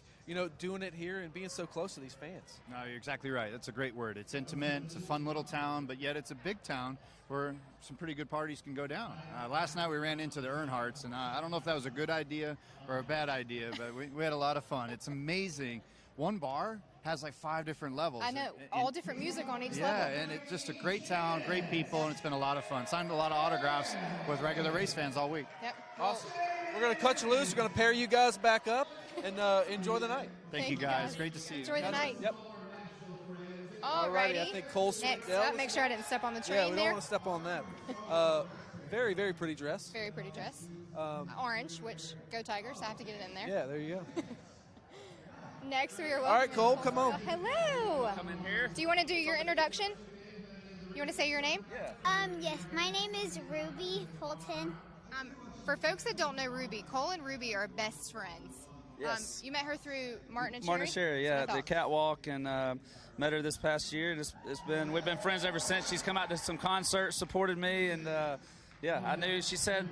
Speaker 1: doing it here and being so close to these fans.
Speaker 18: No, you're exactly right. That's a great word. It's intimate, it's a fun little town, but yet it's a big town where some pretty good parties can go down. Last night we ran into the Earnhardts, and I don't know if that was a good idea or a bad idea, but we had a lot of fun. It's amazing. One bar has like 5 different levels.
Speaker 2: I know, all different music on each level.
Speaker 18: Yeah, and it's just a great town, great people, and it's been a lot of fun. Signed a lot of autographs with regular race fans all week.
Speaker 2: Yep.
Speaker 1: Awesome. We're going to cut you loose. We're going to pair you guys back up and enjoy the night.
Speaker 18: Thank you, guys. Great to see you.
Speaker 2: Enjoy the night.
Speaker 1: Yep.
Speaker 2: Alrighty.
Speaker 1: I think Cole
Speaker 2: Next
Speaker 1: Swindell-
Speaker 2: up, make sure I didn't step on the train
Speaker 1: Yeah, we
Speaker 2: there.
Speaker 1: don't want to step on that. Very, very pretty dress.
Speaker 2: Very pretty dress. Orange, which go Tigers. I have to get it in there.
Speaker 1: Yeah, there you go.
Speaker 2: Next, we are welcoming.
Speaker 1: All right, Cole, come on.
Speaker 2: Hello.
Speaker 19: Come in here.
Speaker 2: Do you want to do your introduction? You want to say your name?
Speaker 20: Yes, my name is Ruby Fulton.
Speaker 2: For folks that don't know Ruby, Cole and Ruby are best friends.
Speaker 19: Yes.
Speaker 2: You met her through Martin and
Speaker 19: Martin
Speaker 2: Sherry?
Speaker 19: Sherry,
Speaker 2: That's what I
Speaker 19: the
Speaker 2: thought.
Speaker 19: catwalk, and met her this past year. And we've been friends ever since. She's come out to some concerts, supported me, and I knew. She said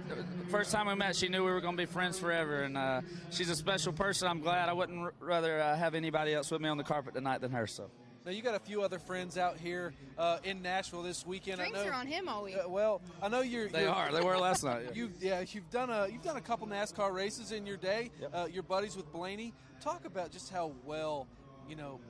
Speaker 19: first time we met, she knew we were going to be friends forever. And she's a special person. I'm glad. I wouldn't rather have anybody else with me on the carpet tonight than her. So.
Speaker 1: Now, you got a few other friends out here in Nashville this weekend.
Speaker 2: Drinks
Speaker 1: I know,
Speaker 2: are on him all week.
Speaker 1: Well, I know you're.
Speaker 19: They were last night. Yeah.
Speaker 1: You've done a couple NASCAR races in your day.
Speaker 19: Yep.
Speaker 1: Your buddies with Blaney. Talk about just how well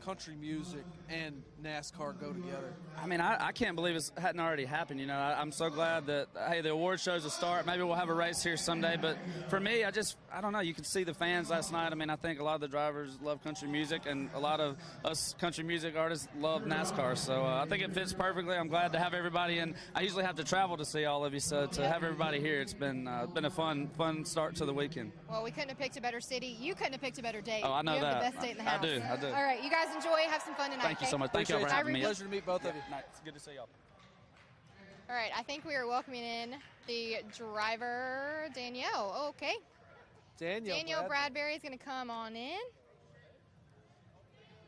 Speaker 1: country music and NASCAR go together.
Speaker 19: I mean, I can't believe it hadn't already happened. I'm so glad that, hey, the award show's a start. Maybe we'll have a race here someday. But for me, I don't know. You could see the fans last night. I mean, I think a lot of the drivers love country music, and a lot of us country music artists love NASCAR. So I think it fits perfectly. I'm glad to have everybody. And I usually have to travel to see all of you. So to have everybody here, it's been a fun start to the weekend.
Speaker 2: Well, we couldn't have picked a better city. You couldn't have picked a better date.
Speaker 19: Oh, I know
Speaker 2: you have
Speaker 19: that.
Speaker 2: the best date in the
Speaker 19: I
Speaker 2: house.
Speaker 19: do.
Speaker 2: All right, you guys enjoy. Have some fun tonight.
Speaker 19: Thank you
Speaker 2: okay?
Speaker 19: so much. Thank you all for having me.
Speaker 1: Pleasure to meet both of you.
Speaker 19: It's good to see y'all.
Speaker 2: All right, I think we are welcoming in the driver, Danielle. Okay. Danielle Bradbury is going to come on in.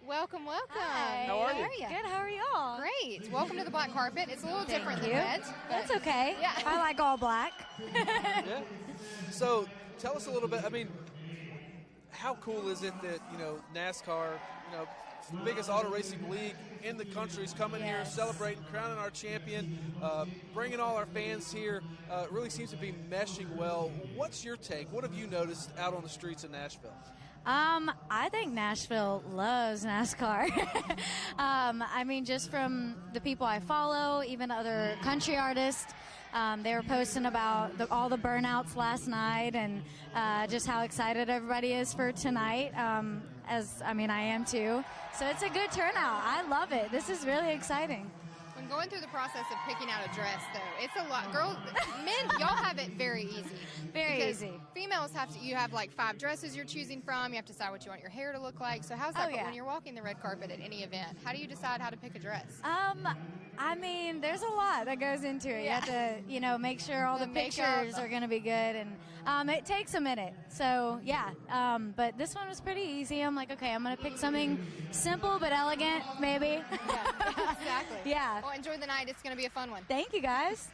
Speaker 2: Welcome.
Speaker 21: Hi.
Speaker 2: How are you?
Speaker 21: Good, how are y'all?
Speaker 2: Great. Welcome to the black carpet. It's a little
Speaker 21: Thank
Speaker 2: different
Speaker 21: you.
Speaker 2: than red.
Speaker 21: That's okay.
Speaker 2: Yeah.
Speaker 21: I like all black.
Speaker 1: Yeah. So tell us a little bit. I mean, how cool is it that NASCAR, the biggest auto racing league in the country, is coming here, celebrating, crowning our champion, bringing all our fans here. It really seems to be meshing well. What's your take? What have you noticed out on the streets of Nashville?
Speaker 21: I think Nashville loves NASCAR. I mean, just from the people I follow, even other country artists, they were posting about all the burnouts last night and just how excited everybody is for tonight. I am too. So it's a good turnout. I love it. This is really exciting.
Speaker 2: When going through the process of picking out a dress, though, it's a lot. Girls, men, y'all have it very easy.
Speaker 21: Very
Speaker 2: because
Speaker 21: easy.
Speaker 2: Females you have like 5 dresses you're choosing from. You have to decide what you want your hair to look like. So how's that when you're walking the red carpet at any event? How do you decide how to pick a dress?
Speaker 21: I mean, there's a lot that goes into it.
Speaker 2: Yeah.
Speaker 21: You have to, make sure all the
Speaker 2: makeup.
Speaker 21: pictures are going to be good, and it takes a minute. So yeah, but this one was pretty easy. I'm like, okay, I'm going to pick something simple but elegant, maybe.
Speaker 2: Exactly.
Speaker 21: Yeah.
Speaker 2: Well, enjoy the night. It's going to be a fun one.
Speaker 21: Thank you, guys.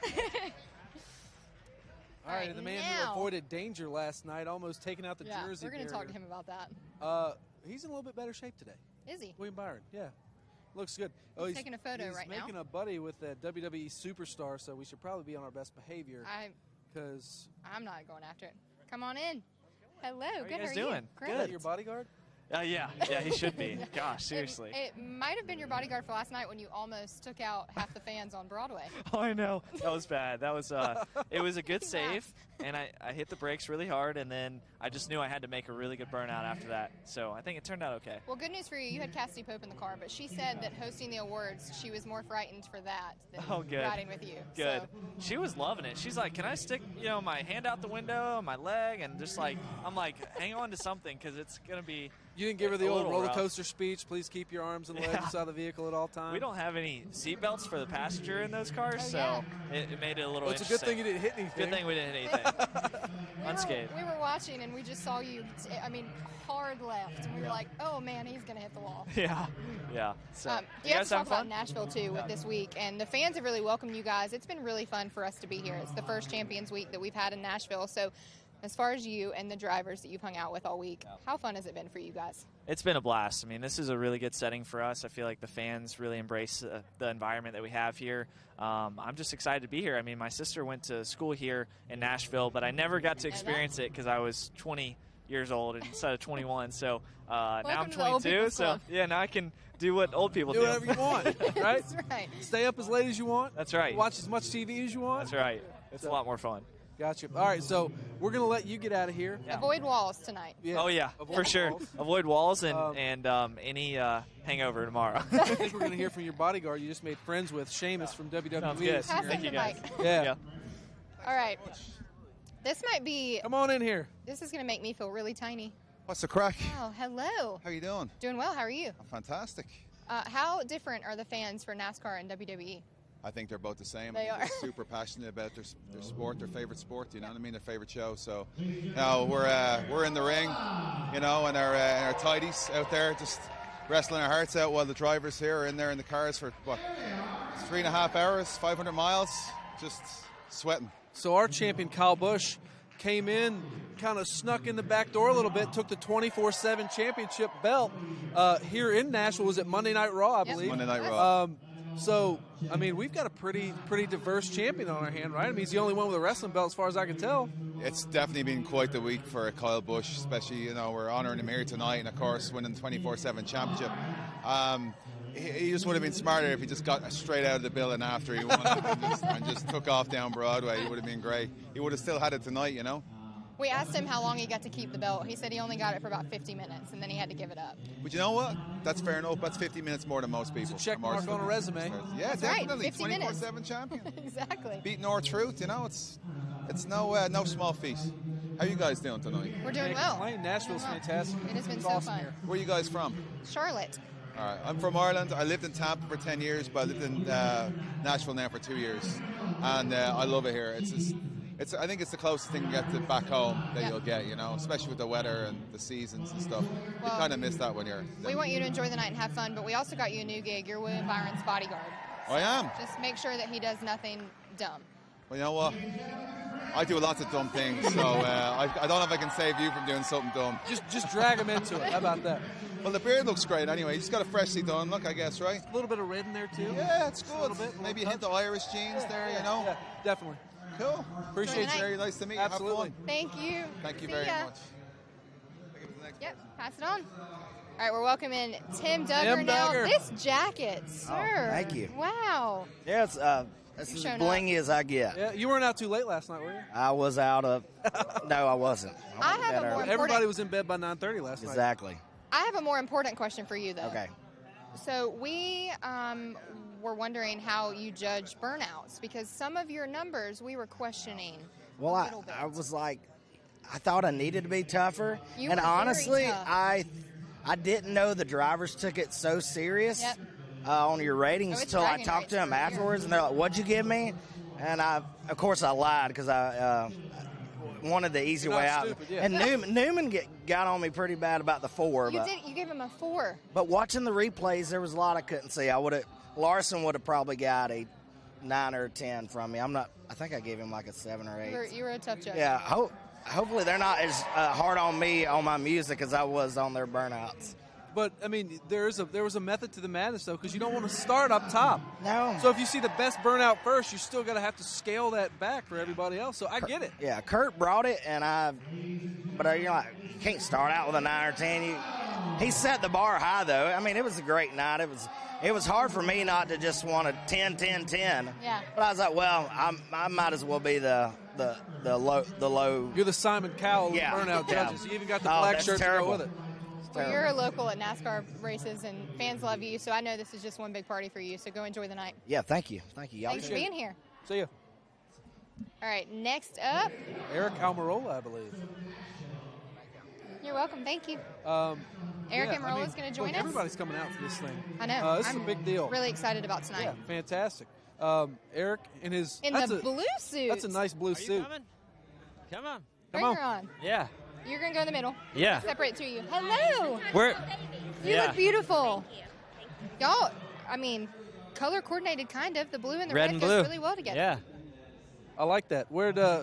Speaker 1: All right, the man who avoided danger last night, almost taking out the jersey.
Speaker 2: We're going to talk to him about that.
Speaker 1: He's in a little bit better shape today.
Speaker 2: Is he?
Speaker 1: William Byron, yeah. Looks good.
Speaker 2: He's taking a photo right now.
Speaker 1: He's making a buddy with that WWE superstar, so we should probably be on our best behavior. Because
Speaker 2: I'm not going after it. Come on in. Hello.
Speaker 22: How are
Speaker 2: Good.
Speaker 22: you guys
Speaker 2: How are
Speaker 22: doing?
Speaker 2: you? Great.
Speaker 1: Is that your bodyguard?
Speaker 22: Yeah, he should be. Gosh, seriously.
Speaker 2: It might have been your bodyguard for last night when you almost took out half the fans on Broadway.
Speaker 22: Oh, I know. That was bad. That was it was a good save, and I hit the brakes really hard, and then I just knew I had to make a really good burnout after that. So I think it turned out okay.
Speaker 2: Well, good news for you. You had Cassidy Pope in the car, but she said that hosting the awards, she was more frightened for that than riding with you.
Speaker 22: Good.
Speaker 2: So.
Speaker 22: She was loving it. She's like, "Can I stick, my hand out the window, my leg?" And just like, I'm like, "Hang on to something because it's gonna be."
Speaker 1: You didn't give her the old roller coaster speech. Please keep your arms and legs out of the vehicle at all times.
Speaker 22: We don't have any seat belts for the passenger in those cars, so it made it a little.
Speaker 1: It's a good thing you didn't hit anything.
Speaker 22: Good thing we didn't hit anything. Unscathed.
Speaker 2: We were watching and we just saw you. Hard left, and we were like, "Oh man, he's gonna hit the wall."
Speaker 22: Yeah. So
Speaker 2: you have to talk about Nashville too with this week, and the fans have really welcomed you guys. It's been really fun for us to be here. It's the first Champions Week that we've had in Nashville, so. As far as you and the drivers that you've hung out with all week, how fun has it been for you guys?
Speaker 22: It's been a blast. I mean, this is a really good setting for us. I feel like the fans really embrace the environment that we have here. I'm just excited to be here. I mean, my sister went to school here in Nashville, but I never got to experience it because I was 20 years old instead of 21. So now I'm 22. So now I can do what old people do.
Speaker 1: Do whatever you want, right?
Speaker 2: That's right.
Speaker 1: Stay up as late as you want.
Speaker 22: That's right.
Speaker 1: Watch as much TV as you want.
Speaker 22: That's right. It's a lot more fun.
Speaker 1: Gotcha. All right, so we're going to let you get out of here.
Speaker 22: Yeah.
Speaker 2: Avoid walls tonight.
Speaker 22: Yeah. Oh, yeah, for sure. Avoid walls and any hangover tomorrow.
Speaker 1: I think we're going to hear from your bodyguard you just made friends with, Sheamus from WWE.
Speaker 22: Sounds good.
Speaker 2: Thank you, guys.
Speaker 1: Yeah.
Speaker 2: All right. This might be...
Speaker 1: Come on in here.
Speaker 2: This is going to make me feel really tiny.
Speaker 23: What's the crack?
Speaker 2: Oh, hello.
Speaker 23: How you doing?
Speaker 2: Doing well. How are you?
Speaker 23: I'm fantastic.
Speaker 2: How different are the fans for NASCAR and WWE?
Speaker 23: I think they're both the same.
Speaker 2: They are.
Speaker 23: They're super passionate about their sport, their favorite sport. You know what I mean? Their favorite show. So, we're in the ring, in our tidies out there, just wrestling our hearts out while the drivers here are in there in the cars for 3.5 hours, 500 miles, just sweating.
Speaker 1: So our champion Kyle Busch came in, kind of snuck in the back door a little bit, took the 24/7 championship belt here in Nashville. Was it Monday Night Raw, I believe?
Speaker 23: Monday Night Raw.
Speaker 1: So, I mean, we've got a pretty diverse champion on our hand, right? I mean, he's the only one with a wrestling belt as far as I can tell.
Speaker 23: It's definitely been quite the week for Kyle Busch, especially, we're honouring him here tonight and, of course, winning the 24/7 championship. He just would have been smarter if he just got straight out of the building after he won and just took off down Broadway. It would have been great. He would have still had it tonight,
Speaker 2: We asked him how long he got to keep the belt. He said he only got it for about 50 minutes, and then he had to give it up.
Speaker 23: But you know what? That's fair enough. That's 50 minutes more than most people.
Speaker 1: It's a check mark on a resume.
Speaker 23: Yeah,
Speaker 2: That's
Speaker 23: definitely.
Speaker 2: right, 50 minutes.
Speaker 23: 24/7 champion.
Speaker 2: Exactly.
Speaker 23: Beating R-Truth, it's no small feat. How are you guys doing tonight?
Speaker 2: We're doing well.
Speaker 1: Nashville's fantastic.
Speaker 2: It has been
Speaker 1: It's
Speaker 2: so
Speaker 1: awesome
Speaker 2: fun.
Speaker 1: here.
Speaker 23: Where are you guys from?
Speaker 2: Charlotte.
Speaker 23: All right. I'm from Ireland. I lived in Tampa for 10 years, but I lived in Nashville now for 2 years, and I love it here. I think it's the closest thing you get to back home that you'll get, you know, especially with the weather and the seasons and stuff.
Speaker 2: Well,
Speaker 23: you kind of miss that when you're.
Speaker 2: We want you to enjoy the night and have fun, but we also got you a new gig. You're William Byron's bodyguard.
Speaker 23: I am.
Speaker 2: Just make sure that he does nothing dumb.
Speaker 23: Well, you know what? I do lots of dumb things, so I don't know if I can save you from doing something dumb.
Speaker 1: Just drag him into it. How about that?
Speaker 23: Well, the beard looks great anyway. He's got a freshly done look, I guess, right?
Speaker 1: A little bit of red in there, too.
Speaker 23: Yeah, it's good.
Speaker 1: A little bit.
Speaker 23: Maybe a hint of Irish genes there, you know?
Speaker 1: Yeah, definitely.
Speaker 23: Cool. Appreciate you. Very nice to meet you.
Speaker 1: Absolutely.
Speaker 23: Have fun.
Speaker 2: Thank you.
Speaker 23: Thank you
Speaker 2: See
Speaker 23: very
Speaker 2: ya.
Speaker 23: much.
Speaker 2: Yep, pass it on. All right, we're welcoming Tim Duggar now.
Speaker 3: Duggar.
Speaker 2: This jacket, sir.
Speaker 3: thank you.
Speaker 2: Wow.
Speaker 3: Yeah, it's
Speaker 2: You're
Speaker 3: as
Speaker 2: showing
Speaker 3: blingy as I get.
Speaker 1: Yeah, you weren't out too late last night, were you?
Speaker 3: I was out of. No, I wasn't.
Speaker 2: I have a more
Speaker 1: Everybody
Speaker 2: important.
Speaker 1: was in bed by 9:30 last night.
Speaker 3: Exactly.
Speaker 2: I have a more important question for you, though.
Speaker 3: Okay.
Speaker 2: So we were wondering how you judge burnouts because some of your numbers we were questioning.
Speaker 3: Well, I was like, I thought I needed to be tougher,
Speaker 2: You
Speaker 3: and
Speaker 2: were very
Speaker 3: honestly,
Speaker 2: tough.
Speaker 3: I didn't know the drivers took it so serious on your ratings
Speaker 2: Oh, it's
Speaker 3: until I
Speaker 2: bragging
Speaker 3: talked to
Speaker 2: rights
Speaker 3: them
Speaker 2: for
Speaker 3: afterwards, and they're like, "What'd you give me?" And of course, I lied because I wanted the easy
Speaker 2: You're
Speaker 3: way
Speaker 2: not
Speaker 3: out.
Speaker 2: stupid, yeah.
Speaker 3: And Newman got on me pretty bad about the 4,
Speaker 2: You
Speaker 3: but
Speaker 2: did. You gave him a 4.
Speaker 3: but watching the replays, there was a lot I couldn't see. Larson would have probably got a 9 or a 10 from me. I think I gave him like a 7 or 8.
Speaker 2: You were a tough judge.
Speaker 3: Yeah, hopefully they're not as hard on me on my music as I was on their burnouts.
Speaker 1: But I mean, there was a method to the madness though, because you don't want to start up top.
Speaker 3: No.
Speaker 1: So if you see the best burnout first, you're still gonna have to scale that back for everybody else. So I get it.
Speaker 3: Yeah, Kurt brought it, but you can't start out with a 9 or 10. He set the bar high though. I mean, it was a great night. It was hard for me not to just want a 10, 10, 10.
Speaker 2: Yeah.
Speaker 3: But I was like, well, I might as well be the low.
Speaker 1: You're the Simon Cowell of
Speaker 3: Yeah,
Speaker 1: burnout
Speaker 3: yeah.
Speaker 1: judges. You even got the
Speaker 3: Oh,
Speaker 1: black
Speaker 3: that's
Speaker 1: shirt
Speaker 3: terrible.
Speaker 1: to go with it.
Speaker 2: Well, you're a local at NASCAR races, and fans love you. So I know this is just one big party for you. So go enjoy the night.
Speaker 3: Yeah, thank you. Y'all
Speaker 2: Thanks for being here.
Speaker 1: See you.
Speaker 2: All right, next up.
Speaker 1: Eric Almirola, I believe.
Speaker 2: You're welcome. Thank you. Eric Almirola is going to join
Speaker 1: look,
Speaker 2: us.
Speaker 1: Everybody's coming out for this thing.
Speaker 2: I know.
Speaker 1: This is
Speaker 2: I'm
Speaker 1: a big deal.
Speaker 2: Really excited about tonight.
Speaker 1: Yeah, fantastic. Eric in his
Speaker 2: the blue suit.
Speaker 1: That's a nice blue suit.
Speaker 4: Come on.
Speaker 2: Bring her on.
Speaker 4: Yeah.
Speaker 2: You're going to go in the middle.
Speaker 4: Yeah.
Speaker 2: Separate two of you. Hello. You
Speaker 4: Yeah.
Speaker 2: look beautiful. Y'all, I mean, color coordinated kind of. The blue and the red,
Speaker 4: and
Speaker 2: goes
Speaker 4: blue.
Speaker 2: really well together.
Speaker 4: Yeah.
Speaker 1: I like that.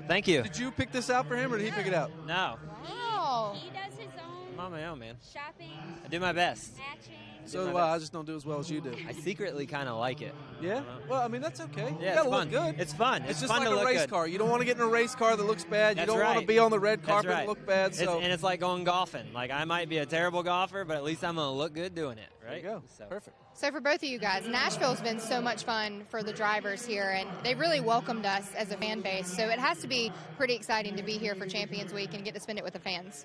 Speaker 4: Thank you.
Speaker 1: Did you pick this out for him, or did he pick it out?
Speaker 4: No.
Speaker 2: Wow.
Speaker 16: He does his own
Speaker 4: I'm on my own, man.
Speaker 16: shopping,
Speaker 4: I do my best.
Speaker 16: matching.
Speaker 1: So do I. I just don't do as well as you do.
Speaker 4: I secretly kind of like it.
Speaker 1: Yeah? Well, I mean, that's okay.
Speaker 4: Yeah,
Speaker 1: You gotta
Speaker 4: it's
Speaker 1: look
Speaker 4: fun.
Speaker 1: good.
Speaker 4: It's fun.
Speaker 1: It's
Speaker 4: It's
Speaker 1: just
Speaker 4: fun
Speaker 1: like
Speaker 4: to
Speaker 1: a
Speaker 4: look
Speaker 1: race
Speaker 4: good.
Speaker 1: car. You don't want to get in a race car that looks bad.
Speaker 4: That's
Speaker 1: you don't want
Speaker 4: right.
Speaker 1: to be on the red
Speaker 4: That's
Speaker 1: carpet
Speaker 4: right.
Speaker 1: and look bad. So
Speaker 4: and it's like going golfing. Like, I might be a terrible golfer, but at least I'm going to look good doing it, right?
Speaker 1: There you go.
Speaker 4: So.
Speaker 1: Perfect.
Speaker 2: So for both of you guys, Nashville's been so much fun for the drivers here, and they really welcomed us as a fan base. So it has to be pretty exciting to be here for Champions Week and get to spend it with the fans.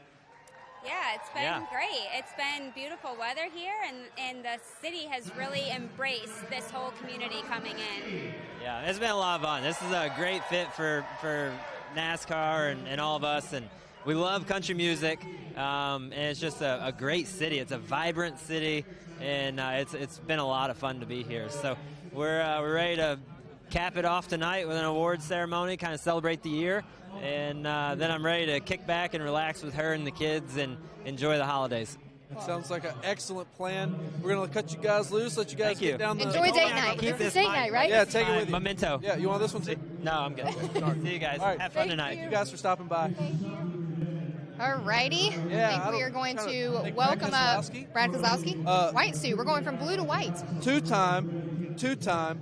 Speaker 5: Yeah, it's been great. It's been beautiful weather here, and the city has really embraced this whole community coming in.
Speaker 4: Yeah, it's been a lot of fun. This is a great fit for NASCAR and all of us, and we love country music, and it's just a great city. It's a vibrant city, and it's been a lot of fun to be here. So we're ready to cap it off tonight with an awards ceremony, kind of celebrate the year, and then I'm ready to kick back and relax with her and the kids and enjoy the holidays.
Speaker 1: It sounds like an excellent plan. We're going to cut you guys loose, let you guys
Speaker 4: Thank
Speaker 1: get
Speaker 4: you.
Speaker 1: down the...
Speaker 2: Enjoy date night.
Speaker 4: Keep
Speaker 2: This is
Speaker 4: this
Speaker 2: date
Speaker 4: mine.
Speaker 2: night, right?
Speaker 1: Yeah, take it with you.
Speaker 4: Memento.
Speaker 1: Yeah, you want this one too?
Speaker 4: No, I'm good. See you guys.
Speaker 1: All right.
Speaker 4: Have fun tonight.
Speaker 1: Thank you guys for stopping by.
Speaker 2: All righty.
Speaker 1: Yeah,
Speaker 2: I think we are going to welcome
Speaker 1: Brad
Speaker 2: up
Speaker 1: Keselowski.
Speaker 2: Brad Keselowski. White suit. We're going from blue to white.
Speaker 1: Two-time dad.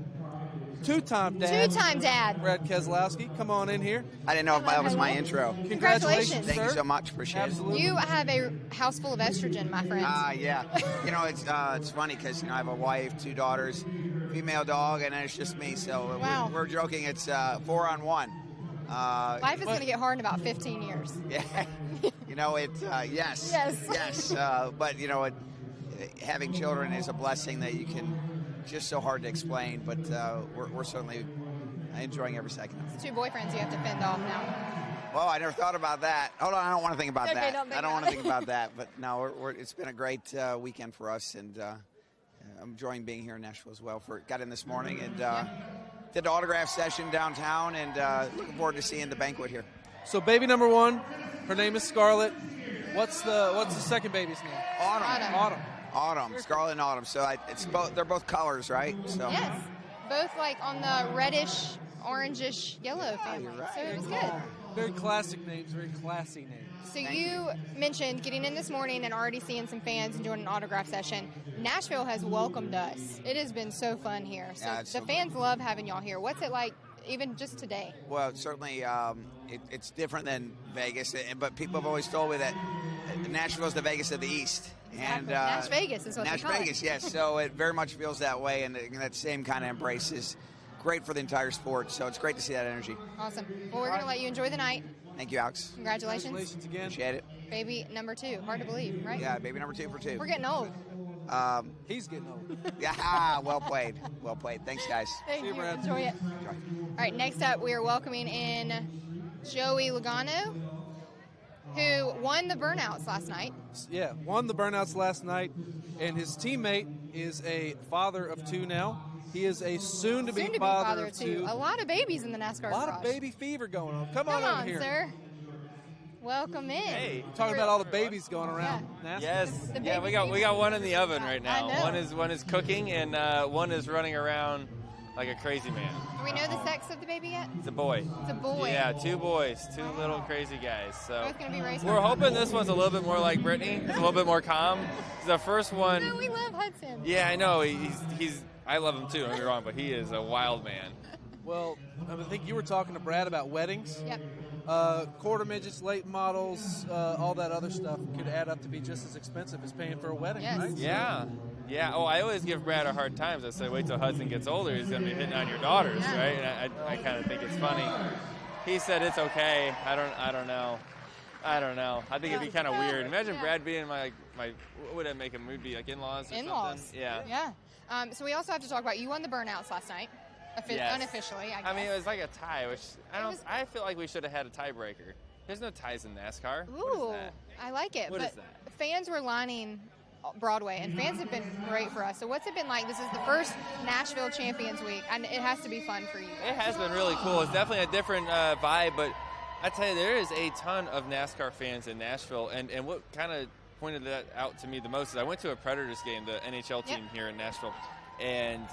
Speaker 2: Two-time dad.
Speaker 1: Brad Keselowski, come on in here.
Speaker 24: I didn't know if that was my intro.
Speaker 2: Congratulations,
Speaker 24: Thank you
Speaker 2: sir.
Speaker 24: so much. Appreciate it.
Speaker 2: You have a house full of estrogen, my friend.
Speaker 24: Yeah. It's funny because I have a wife, 2 daughters, female dog, and then it's just me. So
Speaker 2: Wow.
Speaker 24: we're joking. It's 4 on 1.
Speaker 2: Life is going to get hard in about 15 years.
Speaker 24: Yeah. Yes.
Speaker 2: Yes.
Speaker 24: Yes. But having children is a blessing that you can. Just so hard to explain, but we're certainly enjoying every second of it.
Speaker 2: It's 2 boyfriends you have to fend off now.
Speaker 24: Well, I never thought about that. Hold on, I don't want to think about
Speaker 2: Okay,
Speaker 24: that.
Speaker 2: don't think
Speaker 24: I don't
Speaker 2: about
Speaker 24: want to think about that. But no, it's been a great weekend for us, and I'm enjoying being here in Nashville as well. Got in this morning and did the autograph session downtown, and looking forward to seeing the banquet here.
Speaker 1: So baby number 1, her name is Scarlett. What's the second baby's name?
Speaker 24: Autumn. Scarlett and Autumn. So they're both colors, right? So.
Speaker 2: Yes. Both like on the reddish, orangish, yellow family.
Speaker 24: You're right.
Speaker 2: So it was good.
Speaker 1: Very classic names, very classy names.
Speaker 2: So you mentioned getting in this morning and already seeing some fans and doing an autograph session. Nashville has welcomed us. It has been so fun here. So the fans love having y'all here. What's it like even just today?
Speaker 24: Well, certainly it's different than Vegas, but people have always told me that Nashville is the Vegas of the East. And
Speaker 2: Nash Vegas is what they call it.
Speaker 24: Nash Vegas, yes. So it very much feels that way, and that same kind of embrace is great for the entire sport. So it's great to see that energy.
Speaker 2: Awesome. Well, we're going to let you enjoy the night.
Speaker 24: Thank you, Alex.
Speaker 2: Congratulations.
Speaker 1: Congratulations again.
Speaker 24: Appreciate it.
Speaker 2: Baby number 2. Hard to believe, right?
Speaker 24: Yeah, baby number 2 for 2.
Speaker 2: We're getting old.
Speaker 1: He's getting old.
Speaker 24: Yeah, well played. Well played. Thanks, guys.
Speaker 2: Thank you. Enjoy it. All right, next up, we are welcoming in Joey Logano, who won the Burnouts last night.
Speaker 1: Yeah, won the Burnouts last night, and his teammate is a father of 2 now. He is a soon-to-be father of 2.
Speaker 2: A lot of babies in the NASCAR
Speaker 1: A lot
Speaker 2: garage.
Speaker 1: of baby fever going on. Come on over here.
Speaker 2: Sir. Welcome in.
Speaker 7: Hey,
Speaker 1: talking about all the babies going around.
Speaker 2: Yeah.
Speaker 7: Yes,
Speaker 2: The
Speaker 7: yeah, we got one in the oven right now. One is cooking, and one is running around like a crazy man.
Speaker 2: Do we know the sex of the baby yet?
Speaker 7: It's a boy.
Speaker 2: It's a boy.
Speaker 7: Yeah, 2 boys, 2 little crazy guys. So
Speaker 2: Both gonna be race
Speaker 7: we're hoping this one's a little bit more like Brittany. It's a little bit more calm. The first one.
Speaker 2: No, we love Hudson.
Speaker 7: Yeah, I know. He's. I love him too. Don't get me wrong, but he is a wild man.
Speaker 1: Well, I think you were talking to Brad about weddings.
Speaker 2: Yep.
Speaker 1: Quarter midgets, late models, all that other stuff could add up to be just as expensive as paying for a wedding, right?
Speaker 7: Yeah. Yeah. Oh, I always give Brad a hard time. I say, wait till Hudson gets older. He's going to be hitting on your daughters, right? And I kind of think it's funny. He said it's okay. I don't know. I think it'd be kind of weird. Imagine Brad being my what would that make him? We'd be like in-laws or something? Yeah.
Speaker 2: Yeah. So we also have to talk about, you won the Burnouts last night.
Speaker 7: Yes.
Speaker 2: Unofficially, I guess.
Speaker 7: I mean, it was like a tie, which I feel like we should have had a tiebreaker. There's no ties in NASCAR.
Speaker 2: Ooh,
Speaker 7: what is that?
Speaker 2: I like it.
Speaker 7: What
Speaker 2: but
Speaker 7: is that?
Speaker 2: Fans were lining Broadway, and fans have been great for us. So what's it been like? This is the first Nashville Champions Week, and it has to be fun for you guys.
Speaker 7: It has been really cool. It's definitely a different vibe, but I tell you, there is a ton of NASCAR fans in Nashville, and what kind of pointed that out to me the most is I went to a Predators game, the NHL team here in Nashville, and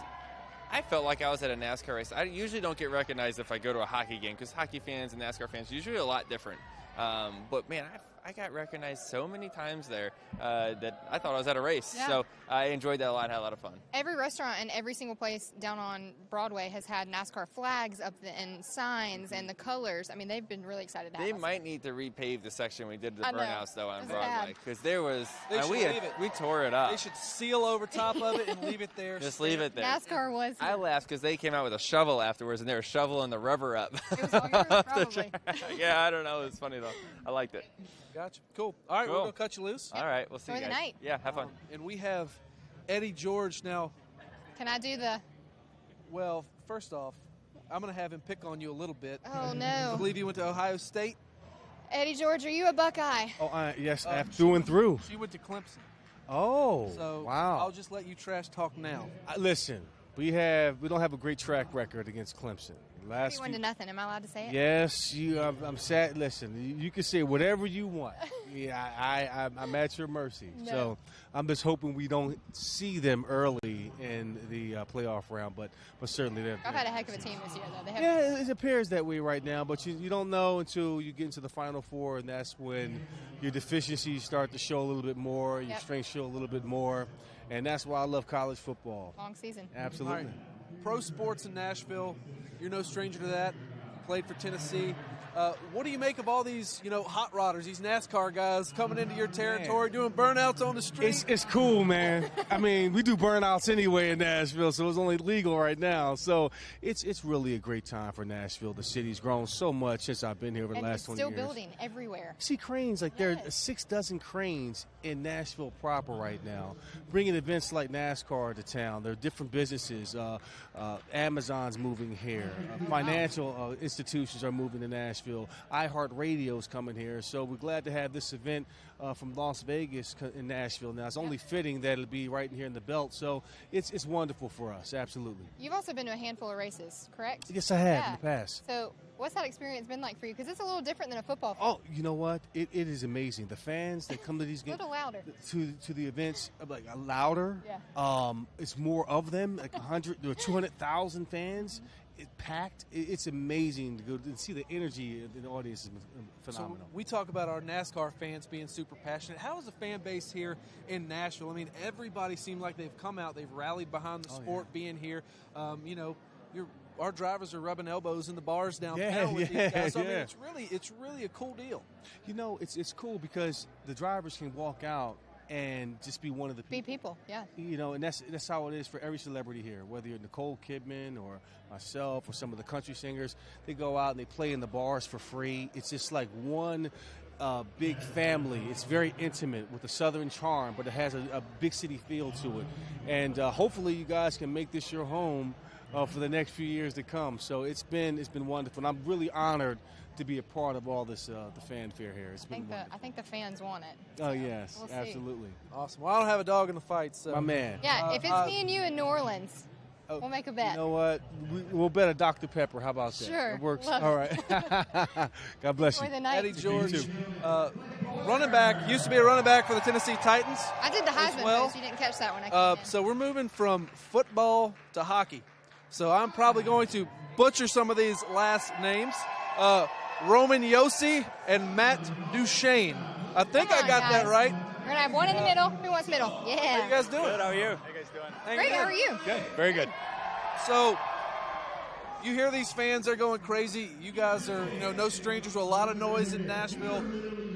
Speaker 7: I felt like I was at a NASCAR race. I usually don't get recognized if I go to a hockey game because hockey fans and NASCAR fans are usually a lot different. But, man, I got recognized so many times there that I thought I was at a race.
Speaker 2: Yeah.
Speaker 7: So I enjoyed that a lot, had a lot of fun.
Speaker 2: Every restaurant and every single place down on Broadway has had NASCAR flags up and signs and the colors. I mean, they've been really excited to have
Speaker 7: They
Speaker 2: us.
Speaker 7: might need to repave the section we did the
Speaker 2: I know.
Speaker 7: Burnouts, though, on
Speaker 2: It was
Speaker 7: Broadway.
Speaker 2: bad.
Speaker 7: Because there was
Speaker 1: They should leave it.
Speaker 7: We tore it up.
Speaker 1: They should seal over top of it and leave it there.
Speaker 7: Just leave it there.
Speaker 2: NASCAR was.
Speaker 7: I laughed because they came out with a shovel afterwards, and they were shoveling the rubber up.
Speaker 2: It was on yours, probably.
Speaker 7: Yeah, I don't know. It was funny, though. I liked it.
Speaker 1: Gotcha. Cool. All right,
Speaker 7: Cool.
Speaker 1: we're going to cut you loose.
Speaker 7: All right, we'll see
Speaker 2: Enjoy
Speaker 7: you
Speaker 2: the
Speaker 7: guys.
Speaker 2: night.
Speaker 7: Yeah, have fun.
Speaker 1: And we have Eddie George now.
Speaker 2: Can I do the?
Speaker 1: Well, first off, I'm going to have him pick on you a little bit.
Speaker 2: Oh,
Speaker 1: I
Speaker 2: no.
Speaker 1: believe you went to Ohio State.
Speaker 2: Eddie George, are you a Buckeye?
Speaker 8: Oh, yes, through and through.
Speaker 1: She went to Clemson.
Speaker 8: Oh,
Speaker 1: So
Speaker 8: wow.
Speaker 1: I'll just let you trash talk now.
Speaker 8: Listen, we don't have a great track record against Clemson. Last
Speaker 2: 31 to nothing. Am I allowed to say it?
Speaker 8: Yes, I'm sad. Listen, you can say whatever you want. Yeah, I'm at your mercy.
Speaker 2: No.
Speaker 8: So I'm just hoping we don't see them early in the playoff round, but certainly they're.
Speaker 2: I've had a heck of a team this year, though. They have
Speaker 8: Yeah, it appears that way right now, but you don't know until you get into the Final Four, and that's when your deficiencies start to show a little bit more, your
Speaker 2: Yep.
Speaker 8: strengths show a little bit more, and that's why I love college football.
Speaker 2: long season.
Speaker 8: Absolutely.
Speaker 1: All right. Pro sports in Nashville. You're no stranger to that. Played for Tennessee. What do you make of all these, hot rodders, these NASCAR guys coming into your territory, doing burnouts on the street?
Speaker 8: It's cool, man. I mean, we do burnouts anyway in Nashville, so it's only legal right now. So it's really a great time for Nashville. The city's grown so much since I've been here over the
Speaker 2: And
Speaker 8: last
Speaker 2: it's
Speaker 8: 20
Speaker 2: still
Speaker 8: years.
Speaker 2: building everywhere.
Speaker 8: See cranes, like there are 6 dozen cranes in Nashville proper right now, bringing events like NASCAR to town. There are different businesses. Amazon's moving here. Financial institutions are moving to Nashville. Nashville. iHeartRadio is coming here, so we're glad to have this event from Las Vegas in Nashville. Now, it's only fitting that it'll be right here in the belt, so it's wonderful for us, absolutely.
Speaker 2: You've also been to a handful of races, correct?
Speaker 8: Yes, I have in the past.
Speaker 2: So what's that experience been like for you? Because it's a little different than a football field.
Speaker 8: Oh, you know what? It is amazing. The fans that come to these games,
Speaker 2: a little louder.
Speaker 8: to the events, like louder.
Speaker 2: Yeah.
Speaker 8: It's more of them, like 200,000 fans. It's packed. It's amazing to go and see the energy in the audience is phenomenal.
Speaker 1: So we talk about our NASCAR fans being super passionate. How is the fan base here in Nashville? I mean, everybody seemed like they've come out, they've rallied behind the sport being here. You know, our drivers are rubbing elbows in the bars downtown with these guys. So, I mean, it's really a cool deal.
Speaker 8: You know, it's cool because the drivers can walk out and just be one of the people.
Speaker 2: Be people, yeah.
Speaker 8: You know, and that's how it is for every celebrity here, whether you're Nicole Kidman or myself or some of the country singers. They go out and they play in the bars for free. It's just like one big family. It's very intimate with a Southern charm, but it has a big city feel to it. And hopefully you guys can make this your home for the next few years to come. So it's been wonderful. And I'm really honored to be a part of all this the fanfare here.
Speaker 2: I think the fans want it.
Speaker 8: Oh yes,
Speaker 2: We'll see.
Speaker 8: absolutely.
Speaker 1: Awesome. Well, I don't have a dog in the fight, so
Speaker 8: my man.
Speaker 2: Yeah, if it's me and you in New Orleans, we'll make a bet.
Speaker 8: You know what? We'll bet a Dr. Pepper. How about that?
Speaker 2: Sure.
Speaker 8: It works.
Speaker 2: Love
Speaker 8: All right. God bless you.
Speaker 2: Enjoy the night.
Speaker 1: Eddie George, running back, used to be a running back for the Tennessee Titans.
Speaker 2: I did the Heisman
Speaker 1: well.
Speaker 2: post. You didn't catch that one. I came in.
Speaker 1: So we're moving from football to hockey. So I'm probably going to butcher some of these last names. Roman Yossi and Matt Duchesne. I think I got that right.
Speaker 2: We're going to have one in the middle. Who wants middle? Yeah.
Speaker 1: How you guys doing?
Speaker 9: Good, how are you? How you guys doing?
Speaker 2: Great, how are you?
Speaker 9: Good, very good.
Speaker 1: So you hear these fans, they're going crazy. You guys are, no strangers to a lot of noise in Nashville.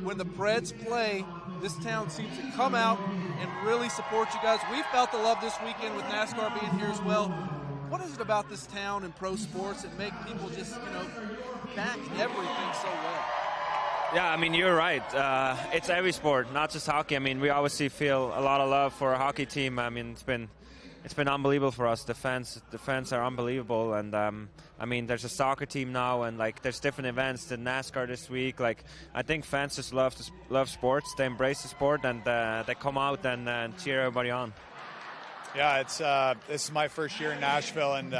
Speaker 1: When the Preds play, this town seems to come out and really support you guys. We felt the love this weekend with NASCAR being here as well. What is it about this town and pro sports that make people just, back everything so well?
Speaker 22: Yeah, I mean, you're right. It's every sport, not just hockey. I mean, we obviously feel a lot of love for our hockey team. I mean, it's been unbelievable for us. The fans are unbelievable, and I mean, there's a soccer team now, and there's different events. The NASCAR this week. I think fans just love sports. They embrace the sport, and they come out and cheer everybody on.
Speaker 9: Yeah, this is my first year in Nashville, and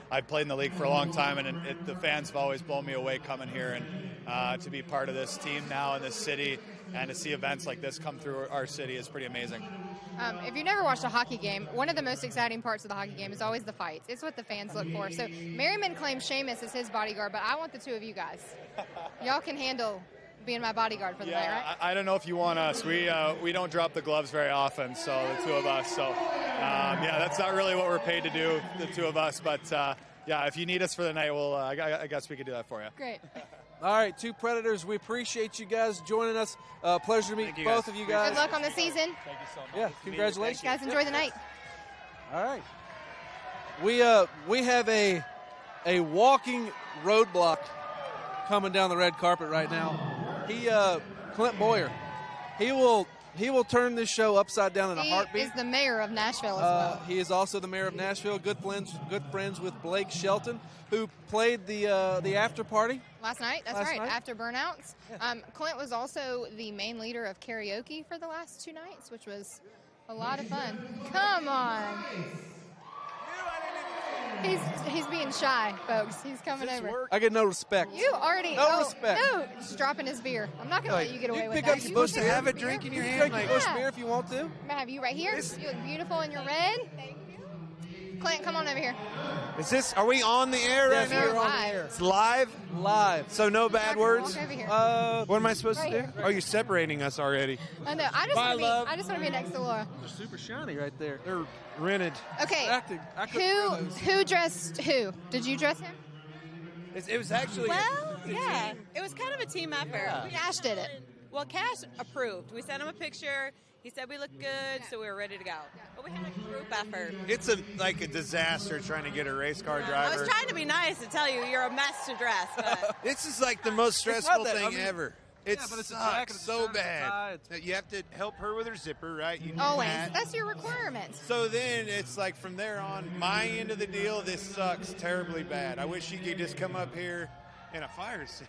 Speaker 9: I've played in the league for a long time, and the fans have always blown me away coming here, and to be part of this team now in this city and to see events like this come through our city is pretty amazing.
Speaker 2: If you've never watched a hockey game, one of the most exciting parts of the hockey game is always the fights. It's what the fans look for. So Merriman claims Sheamus is his bodyguard, but I want the two of you guys. Y'all can handle being my bodyguard for the night, right?
Speaker 9: I don't know if you want us. We don't drop the gloves very often, so the two of us. So, that's not really what we're paid to do, the two of us. But, if you need us for the night, I guess we could do that for you.
Speaker 2: Great.
Speaker 1: All right, two Predators. We appreciate you guys joining us. Pleasure to meet both of you guys.
Speaker 2: Good luck on the season.
Speaker 9: Thank you so much.
Speaker 1: Yeah, congratulations.
Speaker 2: Guys, enjoy the night.
Speaker 1: All right. We have a walking roadblock coming down the red carpet right now. Clint Boyer, he will turn this show upside down in a heartbeat.
Speaker 2: He is the mayor of Nashville as well.
Speaker 1: He is also the mayor of Nashville. Good friends with Blake Shelton, who played the after party
Speaker 2: last night. That's right. After Burnouts. Yeah. Clint was also the main leader of karaoke for the last two nights, which was a lot of fun. Come on. He's being shy, folks. He's coming over.
Speaker 1: I get no respect.
Speaker 2: You already
Speaker 1: no respect.
Speaker 2: No, just dropping his beer. I'm not going to let you get away with that.
Speaker 1: You're supposed to have a drink in your hand. You can drink Busch beer if you want to.
Speaker 2: I'm going to have you right here. You look beautiful in your red. Thank you. Clint, come on over here.
Speaker 10: Are we on the air right now?
Speaker 2: We're live.
Speaker 10: It's live?
Speaker 1: Live.
Speaker 10: So no bad words?
Speaker 2: Walk over here.
Speaker 10: What am I supposed to do?
Speaker 2: Right.
Speaker 10: Oh, you're separating us already.
Speaker 2: I know. I just want to be next to Laura.
Speaker 1: They're super shiny right there.
Speaker 10: They're rented.
Speaker 2: Okay. Who dressed who? Did you dress him?
Speaker 10: It was actually
Speaker 11: it was kind of a team effort.
Speaker 2: Yeah. Cash did it.
Speaker 11: Well, Cash approved. We sent him a picture. He said we looked good, so we were ready to go. But we had a group effort.
Speaker 10: It's a disaster trying to get a race car driver.
Speaker 11: I was trying to be nice to tell you you're a mess to dress. But
Speaker 10: this is like the most stressful thing ever. It
Speaker 1: but it's
Speaker 10: sucks so bad. You have to help her with her zipper, right? You know
Speaker 2: Always.
Speaker 10: that.
Speaker 2: That's your requirement.
Speaker 10: So then it's like from there on, my end of the deal, this sucks terribly bad. I wish you could just come up here In a fire suit.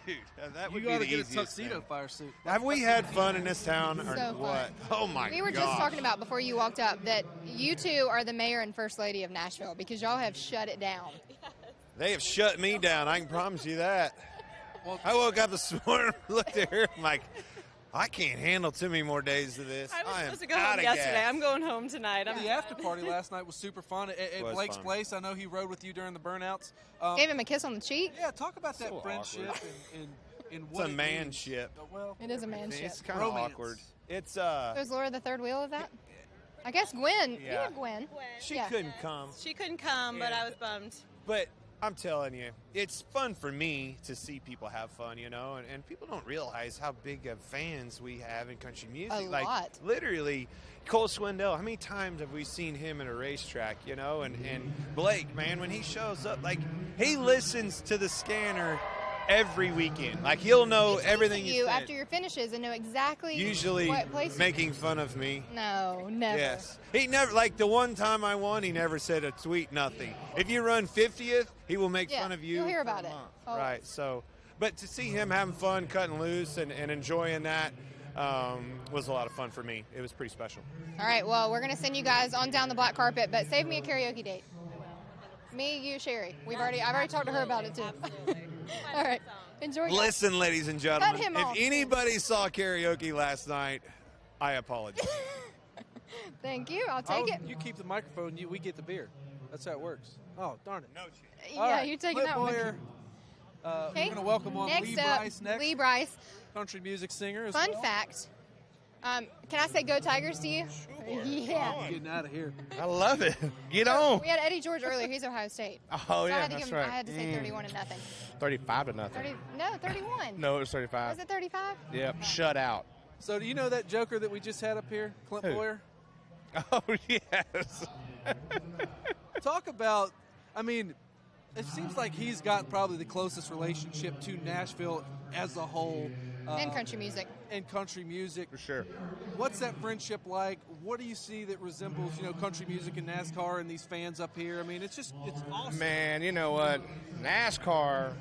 Speaker 10: That would
Speaker 1: You
Speaker 10: be
Speaker 1: gotta
Speaker 10: the
Speaker 1: get a
Speaker 10: easiest
Speaker 1: tuxedo
Speaker 10: thing.
Speaker 1: fire suit.
Speaker 10: Have we had fun in this town or
Speaker 2: So
Speaker 10: what?
Speaker 2: fun.
Speaker 10: Oh my
Speaker 2: We were
Speaker 10: gosh.
Speaker 2: just talking about before you walked up that you two are the mayor and first lady of Nashville because y'all have shut it down.
Speaker 10: They have shut me down. I can promise you that. I woke up this morning, looked at her, I'm like, I can't handle too many more days of this.
Speaker 11: I was
Speaker 10: am
Speaker 11: supposed to go
Speaker 10: out
Speaker 11: home
Speaker 10: of
Speaker 11: yesterday.
Speaker 10: gas.
Speaker 11: I'm going home tonight.
Speaker 1: The after party last night was super fun at
Speaker 10: Was
Speaker 1: Blake's
Speaker 10: fun.
Speaker 1: place. I know he rode with you during the burnouts.
Speaker 2: Gave him a kiss on the cheek.
Speaker 1: Yeah, talk about that
Speaker 10: So
Speaker 1: friendship
Speaker 10: awkward.
Speaker 1: and
Speaker 10: It's
Speaker 1: what
Speaker 10: a
Speaker 1: it
Speaker 10: manship.
Speaker 1: means. Well,
Speaker 2: It is a manship.
Speaker 10: It's kind of
Speaker 1: Romance.
Speaker 10: awkward. It's
Speaker 2: So is Laura the third wheel of that? I guess Gwen. You
Speaker 10: Yeah.
Speaker 2: have Gwen.
Speaker 10: she
Speaker 2: Yeah.
Speaker 10: couldn't come.
Speaker 11: She couldn't come, but
Speaker 10: Yeah.
Speaker 11: I was bummed.
Speaker 10: But I'm telling you, it's fun for me to see people have fun, you know, and people don't realize how big of fans we have in country music.
Speaker 2: A
Speaker 10: like
Speaker 2: lot.
Speaker 10: literally, Cole Swindell, how many times have we seen him in a racetrack, you know? And Blake, man, when he shows up, like he listens to the scanner every weekend. Like he'll know
Speaker 2: He tweets
Speaker 10: everything
Speaker 2: at
Speaker 10: you said.
Speaker 2: after your finishes and know exactly
Speaker 10: Usually
Speaker 2: what place.
Speaker 10: making fun of me.
Speaker 2: No, never.
Speaker 10: Yes. He never, like the one time I won, he never said a tweet, nothing. If you run 50th, he will make
Speaker 2: Yeah,
Speaker 10: fun of you.
Speaker 2: you'll hear
Speaker 10: for
Speaker 2: about
Speaker 10: a
Speaker 2: it.
Speaker 10: month.
Speaker 2: Always.
Speaker 10: Right. So, but to see him having fun, cutting loose, and enjoying that was a lot of fun for me. It was pretty special.
Speaker 2: All right, well, we're going to send you guys on down the black carpet, but save me a karaoke date. Me, you, Sherry. I've already talked to her about it too. All right, enjoy. guys.
Speaker 10: Listen, ladies and gentlemen,
Speaker 2: Cut him
Speaker 10: if
Speaker 2: off.
Speaker 10: anybody saw karaoke last night, I apologize.
Speaker 2: Thank you. I'll take it.
Speaker 1: You keep the microphone, we get the beer. That's how it works. Oh, darn it.
Speaker 10: No
Speaker 2: Yeah, you're taking that one.
Speaker 1: Boyer, we're going to welcome on
Speaker 2: Next
Speaker 1: Lee
Speaker 2: up,
Speaker 1: Bryce next.
Speaker 2: Lee Bryce.
Speaker 1: Country music singer as
Speaker 2: Fun
Speaker 1: well.
Speaker 2: fact. Can I say go Tigers to you? Yeah.
Speaker 1: I'm getting out of here.
Speaker 10: I love it. Get on.
Speaker 2: We had Eddie George earlier. He's Ohio State.
Speaker 10: Oh,
Speaker 2: So
Speaker 10: yeah,
Speaker 2: I had to
Speaker 10: that's
Speaker 2: give him,
Speaker 10: right.
Speaker 2: I had to say 31-0.
Speaker 10: 35 to nothing.
Speaker 2: 31.
Speaker 10: No, it was 35.
Speaker 2: Was it 35?
Speaker 10: Yep, shut out.
Speaker 1: So do you know that joker that we just had up here, Clint
Speaker 10: Who?
Speaker 1: Boyer?
Speaker 10: Oh, yes.
Speaker 1: Talk about, I mean, it seems like he's got probably the closest relationship to Nashville as a whole.
Speaker 2: And country music.
Speaker 1: And country music.
Speaker 10: For sure.
Speaker 1: What's that friendship like? What do you see that resembles, country music and NASCAR and these fans up here? I mean, it's awesome.
Speaker 12: Man, you know what? NASCAR,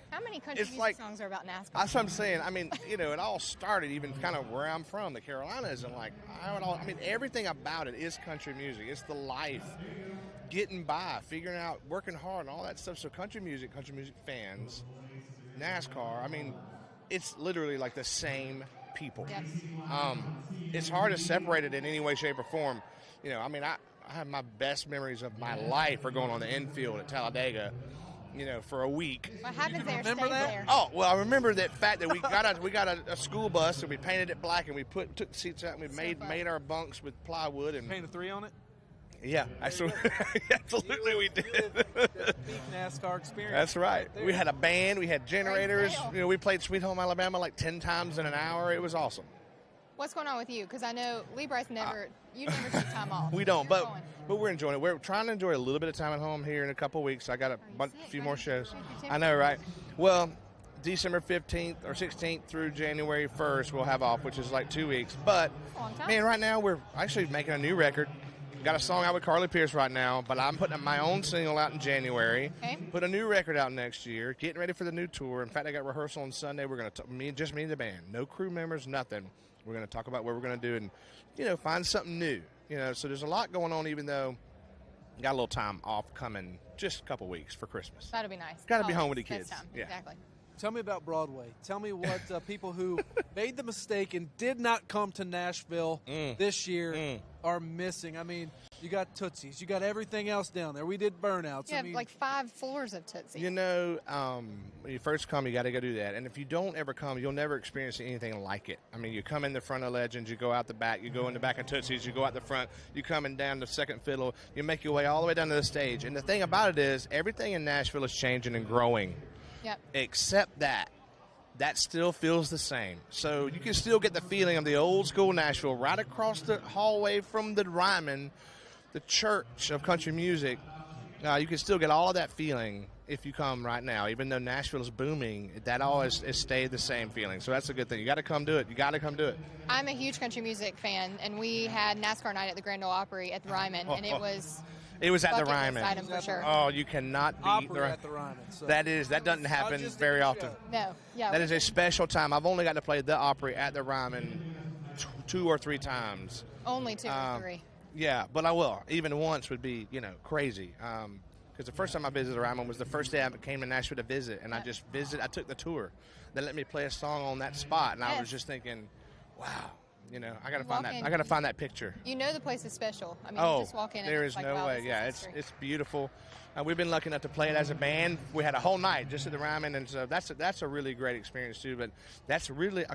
Speaker 2: How many country
Speaker 12: It's
Speaker 2: music
Speaker 12: like-
Speaker 2: songs are about NASCAR?
Speaker 12: that's what I'm saying. I mean, it all started even kind of where I'm from, the Carolinas, and everything about it is country music. It's the life, getting by, figuring out, working hard, and all that stuff. So country music fans, NASCAR, I mean, it's literally like the same people.
Speaker 2: Yes.
Speaker 12: It's hard to separate it in any way, shape, or form. I have my best memories of my life are going on the infield at Talladega, for a week.
Speaker 2: What happens there
Speaker 1: remember
Speaker 2: stays
Speaker 1: that?
Speaker 2: there.
Speaker 12: Oh well, I remember that fact that we got a school bus and we painted it black and we took the seats out and we made our bunks with plywood and
Speaker 1: Paint a 3 on it?
Speaker 12: yeah, absolutely we did.
Speaker 1: Peak NASCAR experience.
Speaker 12: That's right.
Speaker 1: There.
Speaker 12: We had a band, we had generators.
Speaker 2: sale.
Speaker 12: We played Sweet Home Alabama like 10 times in an hour. It was awesome.
Speaker 2: What's going on with you? Because I know Lee Bryce you never take time off.
Speaker 12: We don't,
Speaker 2: What's
Speaker 12: but
Speaker 2: going?
Speaker 12: we're enjoying it. We're trying to enjoy a little bit of time at home here in a couple of weeks. I got a few more shows. I know, right? Well, December 15th or 16th through January 1st we'll have off, which is like 2 weeks. But,
Speaker 2: Long time.
Speaker 12: man, right now we're actually making a new record. Got a song out with Carly Pierce right now, but I'm putting my own single out in January.
Speaker 2: Okay.
Speaker 12: Put a new record out next year. Getting ready for the new tour. In fact, I got rehearsal on Sunday. We're going to just me and the band. No crew members, nothing. We're going to talk about what we're going to do and, find something new. So there's a lot going on, even though got a little time off coming, just a couple weeks for Christmas.
Speaker 2: That'll be nice.
Speaker 12: Got to be
Speaker 2: Holidays,
Speaker 12: home with the
Speaker 2: best
Speaker 12: kids.
Speaker 2: time.
Speaker 12: Yeah.
Speaker 2: Exactly.
Speaker 1: Tell me about Broadway. Tell me what people who made the mistake and did not come to Nashville this year are missing. I mean, you got Tootsies. You got everything else down there. We did Burnouts.
Speaker 2: You have like 5 floors of Tootsie.
Speaker 12: When you first come, you got to go do that. And if you don't ever come, you'll never experience anything like it. I mean, you come in the front of Legends, you go out the back, you go in the back of Tootsies, you go out the front, you come in down the second fiddle, you make your way all the way down to the stage. And the thing about it is, everything in Nashville is changing and growing.
Speaker 2: Yep.
Speaker 12: Except that still feels the same. So you can still get the feeling of the old school Nashville right across the hallway from the Ryman, the church of country music. You can still get all of that feeling if you come right now. Even though Nashville is booming, that always has stayed the same feeling. So that's a good thing. You got to come do it. You got to come do it.
Speaker 2: I'm a huge country music fan, and we had NASCAR night at the Grand Ole Opry at the Ryman, and it was
Speaker 12: It was at the
Speaker 2: bucket list
Speaker 12: Ryman.
Speaker 2: item for sure.
Speaker 12: Oh, you cannot beat
Speaker 1: Opry
Speaker 12: the
Speaker 1: at the Ryman. So.
Speaker 12: That doesn't happen very often.
Speaker 2: No, yeah.
Speaker 12: That is a special time. I've only got to play the Opry at the Ryman 2 or 3 times.
Speaker 2: Only 2 or 3.
Speaker 12: Yeah, but I will. Even once would be, crazy. Because the first time I visited the Ryman was the first day I came to Nashville to visit, and I took the tour. They let me play a song on that spot, and I was just thinking, wow, I got to find that. I got to find that picture.
Speaker 2: You know the place is special. I mean, you just walk in and
Speaker 12: there
Speaker 2: it's
Speaker 12: is
Speaker 2: like,
Speaker 12: no
Speaker 2: wow,
Speaker 12: way. Yeah,
Speaker 2: it's
Speaker 12: beautiful. We've been lucky enough to play it as a band. We had a whole night just at the Ryman, and so that's a really great experience too. But that's really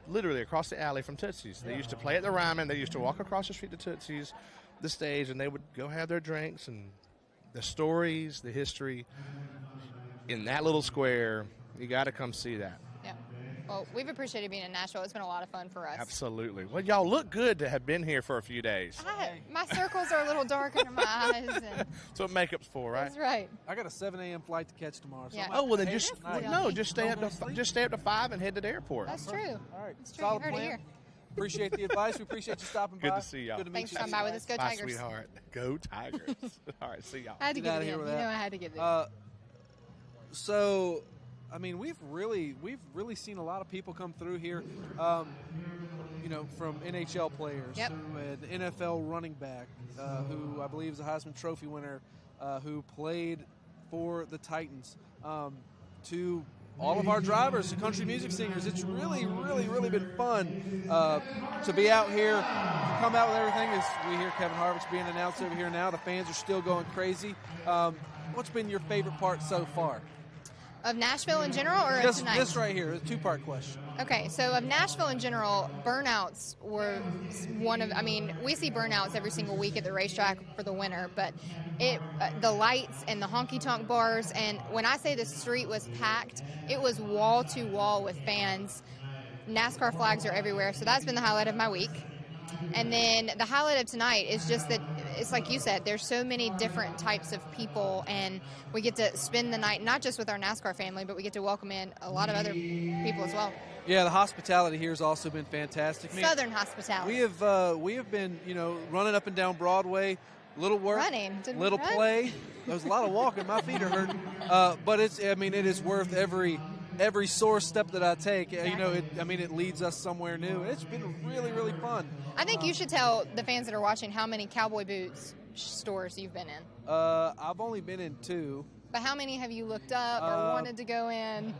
Speaker 12: literally across the alley from Tootsie's. They used to play at the Ryman. They used to walk across the street to Tootsie's, the stage, and they would go have their drinks and the stories, the history in that little square. You got to come see that.
Speaker 2: Yeah. Well, we've appreciated being in Nashville. It's been a lot of fun for us.
Speaker 12: Absolutely. Well, y'all look good to have been here for a few days.
Speaker 2: My circles are a little dark under my eyes. And
Speaker 12: That's what makeup's for, right?
Speaker 2: that's right.
Speaker 1: I got a 7 a.m. flight to catch tomorrow. So
Speaker 2: Yeah.
Speaker 12: Oh well, then
Speaker 2: Hey,
Speaker 12: just
Speaker 2: that's
Speaker 12: stay up to 5 and head to the airport.
Speaker 2: That's true.
Speaker 1: All right.
Speaker 2: That's true. You
Speaker 1: Solid
Speaker 2: heard it
Speaker 1: plan.
Speaker 2: here.
Speaker 1: Appreciate the advice. We appreciate you stopping by.
Speaker 12: Good to see y'all.
Speaker 1: Good to meet
Speaker 2: Thanks
Speaker 1: you.
Speaker 2: for coming by with us. Go
Speaker 12: Bye,
Speaker 2: Tigers.
Speaker 12: sweetheart. Go Tigers. All right, see y'all.
Speaker 2: I had to
Speaker 1: Get
Speaker 2: get
Speaker 1: outta
Speaker 2: it
Speaker 1: here
Speaker 2: in.
Speaker 1: with
Speaker 2: You
Speaker 1: that.
Speaker 2: know I had to get it in.
Speaker 1: So, I mean, we've really seen a lot of people come through here. From NHL players
Speaker 2: Yep.
Speaker 1: to an NFL running back who I believe is a Heisman Trophy winner, who played for the Titans, to all of our drivers, the country music singers. It's really, really, really been fun to be out here, to come out with everything. As we hear Kevin Harvick's being announced over here now, the fans are still going crazy. What's been your favorite part so far?
Speaker 2: Of Nashville in general or of
Speaker 1: Just
Speaker 2: tonight?
Speaker 1: this right here, a 2-part question.
Speaker 2: Okay, so of Nashville in general, burnouts were we see burnouts every single week at the racetrack for the winter, but the lights and the honky-tonk bars, and when I say the street was packed, it was wall to wall with fans. NASCAR flags are everywhere, so that's been the highlight of my week. And then the highlight of tonight is just that it's like you said, there's so many different types of people, and we get to spend the night not just with our NASCAR family, but we get to welcome in a lot of other people as well.
Speaker 1: Yeah, the hospitality here has also been fantastic. Man,
Speaker 2: Southern hospitality.
Speaker 1: we have been running up and down Broadway, little work,
Speaker 2: Didn't
Speaker 1: little
Speaker 2: run.
Speaker 1: play. There was a lot of walking. My feet are hurting, but it is worth every sore step that I take. It leads us somewhere new. It's been really, really fun.
Speaker 2: I think you should tell the fans that are watching how many cowboy boots stores you've been in.
Speaker 1: I've only been in 2.
Speaker 2: But how many have you looked up or wanted to go in?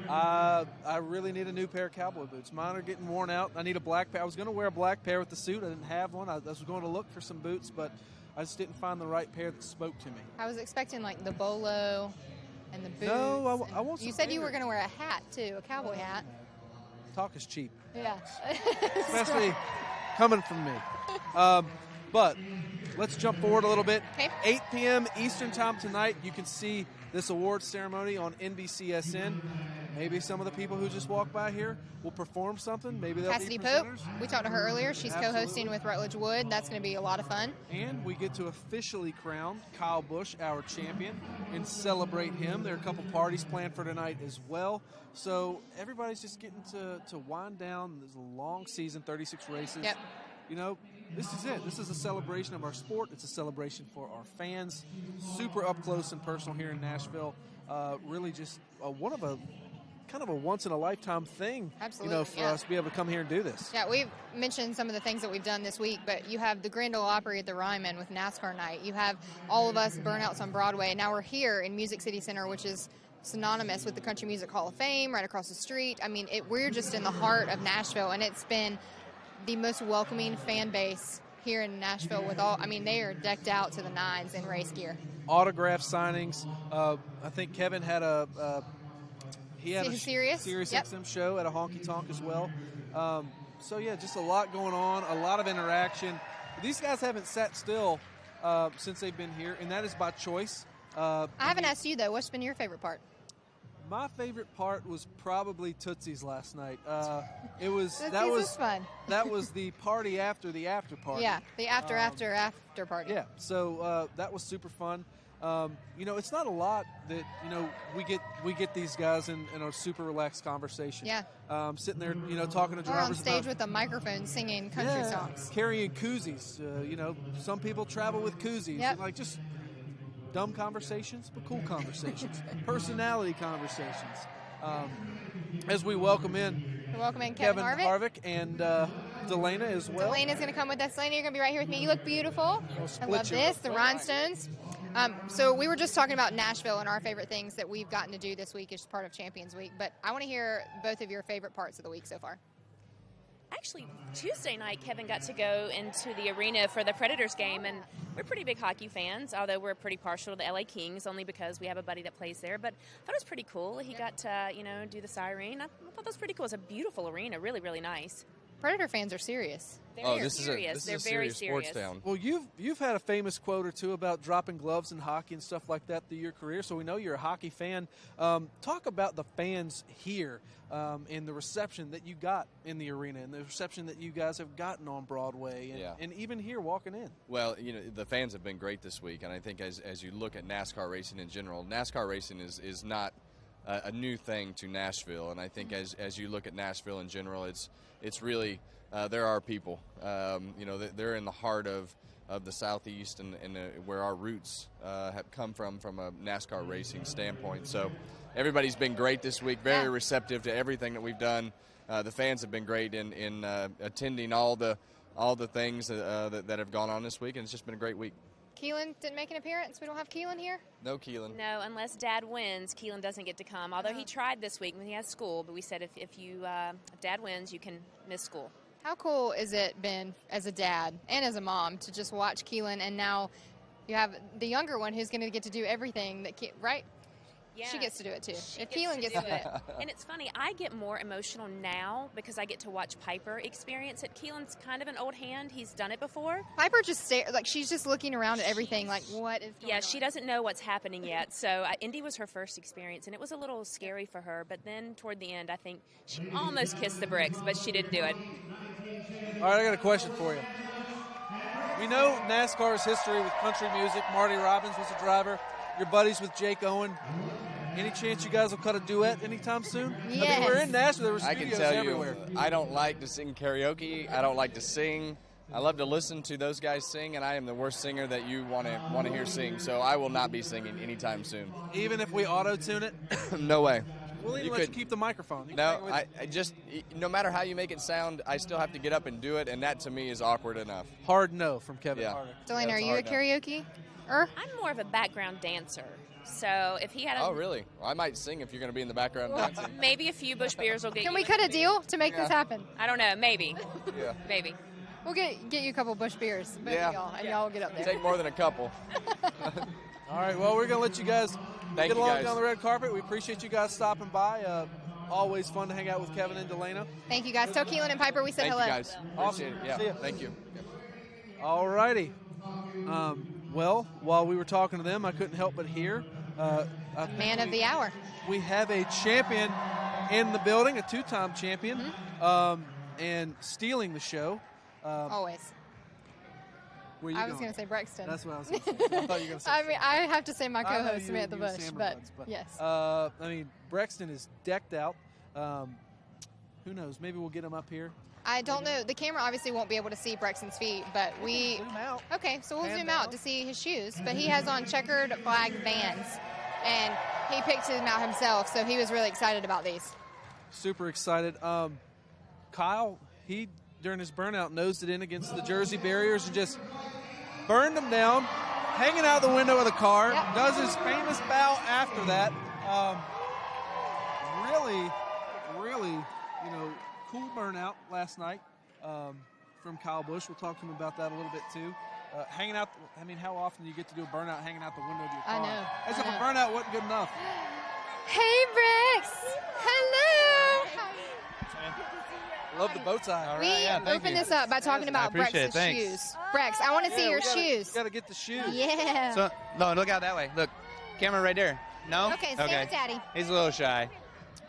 Speaker 1: I really need a new pair of cowboy boots. Mine are getting worn out. I need a black pair. I was going to wear a black pair with the suit. I didn't have one. I was going to look for some boots, but I just didn't find the right pair that spoke to me.
Speaker 2: I was expecting like the bolo and the boots.
Speaker 1: No, I want some
Speaker 2: You said you were
Speaker 1: favorite.
Speaker 2: going to wear a hat too, a cowboy hat.
Speaker 1: Talk is cheap.
Speaker 2: Yeah.
Speaker 1: Especially coming from me. But let's jump forward a little bit.
Speaker 2: Okay.
Speaker 1: 8 p.m. Eastern time tonight, you can see this awards ceremony on NBCSN. Maybe some of the people who just walk by here will perform something. Maybe they'll
Speaker 2: Cassidy
Speaker 1: be
Speaker 2: Pope,
Speaker 1: presenters.
Speaker 2: we talked to her earlier. She's
Speaker 1: Absolutely.
Speaker 2: co-hosting with Rutledge Wood. That's going to be a lot of fun.
Speaker 1: And we get to officially crown Kyle Busch our champion and celebrate him. There are a couple parties planned for tonight as well. So everybody's just getting to wind down this long season, 36 races.
Speaker 2: Yep.
Speaker 1: This is it. This is a celebration of our sport. It's a celebration for our fans. Super up close and personal here in Nashville. Really just one of a kind of a once-in-a-lifetime thing,
Speaker 2: Absolutely,
Speaker 1: for us to be able to come here and do this.
Speaker 2: Yeah, we've mentioned some of the things that we've done this week, but you have the Grand Ole Opry at the Ryman with NASCAR night. You have all of us burnouts on Broadway. And now we're here in Music City Center, which is synonymous with the Country Music Hall of Fame, right across the street. I mean, we're just in the heart of Nashville, and it's been the most welcoming fan base here in Nashville with all, they are decked out to the nines in race gear.
Speaker 1: Autograph signings. I think Kevin had a
Speaker 2: Sirius Yep.
Speaker 1: XM show at a honky tonk as well. Just a lot going on, a lot of interaction. These guys haven't sat still since they've been here, and that is by choice.
Speaker 2: I haven't asked you, though. What's been your favorite part?
Speaker 1: My favorite part was probably Tootsie's last night. It was
Speaker 2: Tootsie's was fun.
Speaker 1: That was the party after the after party.
Speaker 2: Yeah, the after party.
Speaker 1: Yeah, so that was super fun. You know, it's not a lot that, you know, we get these guys in a super relaxed conversation.
Speaker 2: Yeah.
Speaker 1: Sitting there, you know, talking to
Speaker 2: Or
Speaker 1: drivers.
Speaker 2: on stage with a microphone singing country songs.
Speaker 1: Carrying koozies. You know, some people travel with koozies.
Speaker 2: Yep.
Speaker 1: And, like, just dumb conversations, but cool conversations. Personality conversations. As we welcome in
Speaker 2: Kevin
Speaker 1: Harvick and Delana as well.
Speaker 2: Delana's going to come with us. Delana, you're going to be right here with me. You look beautiful. I
Speaker 1: split
Speaker 2: love
Speaker 1: you.
Speaker 2: this, the rhinestones. So we were just talking about Nashville and our favorite things that we've gotten to do this week as part of Champions Week. But I want to hear both of your favorite parts of the week so far.
Speaker 13: Actually, Tuesday night, Kevin got to go into the arena for the Predators game, and we're pretty big hockey fans, although we're pretty partial to the LA Kings, only because we have a buddy that plays there. But I thought it was pretty cool. He got to, you know, do the siren. I thought that was pretty cool. It's a beautiful arena, really, really nice.
Speaker 2: Predator fans are serious.
Speaker 13: They're serious. They're very serious.
Speaker 1: Well, you've had a famous quote or two about dropping gloves in hockey and stuff like that through your career, so we know you're a hockey fan. Talk about the fans here and the reception that you got in the arena and the reception that you guys have gotten on Broadway and even here walking in.
Speaker 14: Well, you know, the fans have been great this week, and I think as you look at NASCAR racing in general, NASCAR racing is not a new thing to Nashville, and I think as you look at Nashville in general, it's really there are people, you know, they're in the heart of the Southeast and where our roots have come from a NASCAR racing standpoint. So everybody's been great this week, very receptive to everything that we've done. The fans have been great in attending all the things that have gone on this week, and it's just been a great week.
Speaker 2: Keelan didn't make an appearance. We don't have Keelan here.
Speaker 14: No Keelan.
Speaker 13: No, unless Dad wins, Keelan doesn't get to come. Although he tried this week when he has school, but we said if Dad wins, you can miss school.
Speaker 2: How cool has it been as a dad and as a mom to just watch Keelan, and now you have the younger one who's going to get to do everything that right?
Speaker 13: Yeah.
Speaker 2: She gets to do it too. If
Speaker 13: Keelan
Speaker 2: Keelan gets to do it.
Speaker 13: And it's funny, I get more emotional now because I get to watch Piper experience it. Keelan's kind of an old hand. He's done it before.
Speaker 2: Piper just she's just looking around at everything like, what is going on?
Speaker 13: Yeah, she doesn't know what's happening yet. So Indy was her first experience, and it was a little scary for her. But then toward the end, I think she almost kissed the bricks, but she didn't do it.
Speaker 1: All right, I got a question for you. We know NASCAR's history with country music. Marty Robbins was a driver. Your buddies with Jake Owen. Any chance you guys will cut a duet anytime soon?
Speaker 2: Yes.
Speaker 1: I mean, we're in Nashville. There were
Speaker 15: I can
Speaker 1: studios
Speaker 15: tell
Speaker 1: everywhere.
Speaker 15: you, I don't like to sing karaoke. I don't like to sing. I love to listen to those guys sing, and I am the worst singer that you want to hear sing. So I will not be singing anytime soon.
Speaker 1: Even if we auto-tune it?
Speaker 15: No way.
Speaker 1: We'll even let you keep the microphone. You
Speaker 15: No,
Speaker 1: can take it
Speaker 15: I just, no matter how you make it sound, I still have to get up and do it, and that to me is awkward enough.
Speaker 1: Hard no from Kevin
Speaker 15: Yeah.
Speaker 1: Harvick.
Speaker 2: Delana, are you a karaoke?
Speaker 13: I'm more of a background dancer. So if he had
Speaker 15: Oh, really? Well, I might sing if you're going to be in the background dancing.
Speaker 13: maybe a few Busch beers will get
Speaker 2: Can
Speaker 13: you
Speaker 2: we
Speaker 13: in
Speaker 2: cut
Speaker 13: the
Speaker 2: a deal to make this happen?
Speaker 13: I don't know. Maybe.
Speaker 15: Yeah.
Speaker 13: Maybe.
Speaker 2: We'll get you a couple Busch beers, both
Speaker 15: Yeah.
Speaker 2: of y'all, and y'all will get up there.
Speaker 15: Take more than a couple.
Speaker 1: All right, well, we're going to let you guys
Speaker 15: Thank
Speaker 1: get
Speaker 15: you,
Speaker 1: along
Speaker 15: guys.
Speaker 1: down the red carpet. We appreciate you guys stopping by. Always fun to hang out with Kevin and Delana.
Speaker 2: Thank you guys. Tell Keelan and Piper we said
Speaker 15: Thank
Speaker 2: hello.
Speaker 15: you, guys.
Speaker 1: Awesome.
Speaker 15: Appreciate it. Yeah.
Speaker 1: See ya.
Speaker 15: Thank you.
Speaker 1: All righty. Well, while we were talking to them, I couldn't help but hear.
Speaker 2: Man of the hour.
Speaker 1: We have a champion in the building, a two-time champion, and stealing the show.
Speaker 2: Always.
Speaker 1: Where you
Speaker 2: I was
Speaker 1: going?
Speaker 2: going to say Brexton.
Speaker 1: That's what I was going to say. I thought you were going to say.
Speaker 2: I mean, I have to say my
Speaker 1: I know
Speaker 2: co-host
Speaker 1: you-
Speaker 2: Samantha
Speaker 1: you were
Speaker 2: Bush,
Speaker 1: Samantha
Speaker 2: but
Speaker 1: Bush,
Speaker 2: yes.
Speaker 1: I mean, Brexton is decked out. Who knows? Maybe we'll get him up here.
Speaker 2: I don't know. The camera obviously won't be able to see Brexton's feet, but we.
Speaker 1: Zoom out.
Speaker 2: Okay, so we'll
Speaker 1: Pan
Speaker 2: zoom
Speaker 1: down.
Speaker 2: out to see his shoes. But he has on checkered flag Vans, and he picked them out himself, so he was really excited about these.
Speaker 1: Super excited. Kyle, he during his burnout nosed it in against the Jersey barriers and just burned them down, hanging out the window of the car. Does his famous bow after that. Really, cool burnout last night from Kyle Busch. We'll talk to him about that a little bit too. Hanging out, I mean, how often do you get to do a burnout hanging out the window of your car?
Speaker 2: I know.
Speaker 1: As
Speaker 2: I
Speaker 1: if a
Speaker 2: know.
Speaker 1: burnout wasn't good enough.
Speaker 2: Hey, Brex! Hello!
Speaker 1: Love the bow tie.
Speaker 2: We open this up by talking about
Speaker 17: appreciate it.
Speaker 2: Brex's
Speaker 17: Thanks.
Speaker 2: shoes. Brex, I want to see your shoes.
Speaker 1: Got to get the shoes.
Speaker 2: Yeah.
Speaker 17: So, no, look out that way. Look, camera right there. No?
Speaker 2: Okay, stay with Daddy.
Speaker 17: He's a little shy.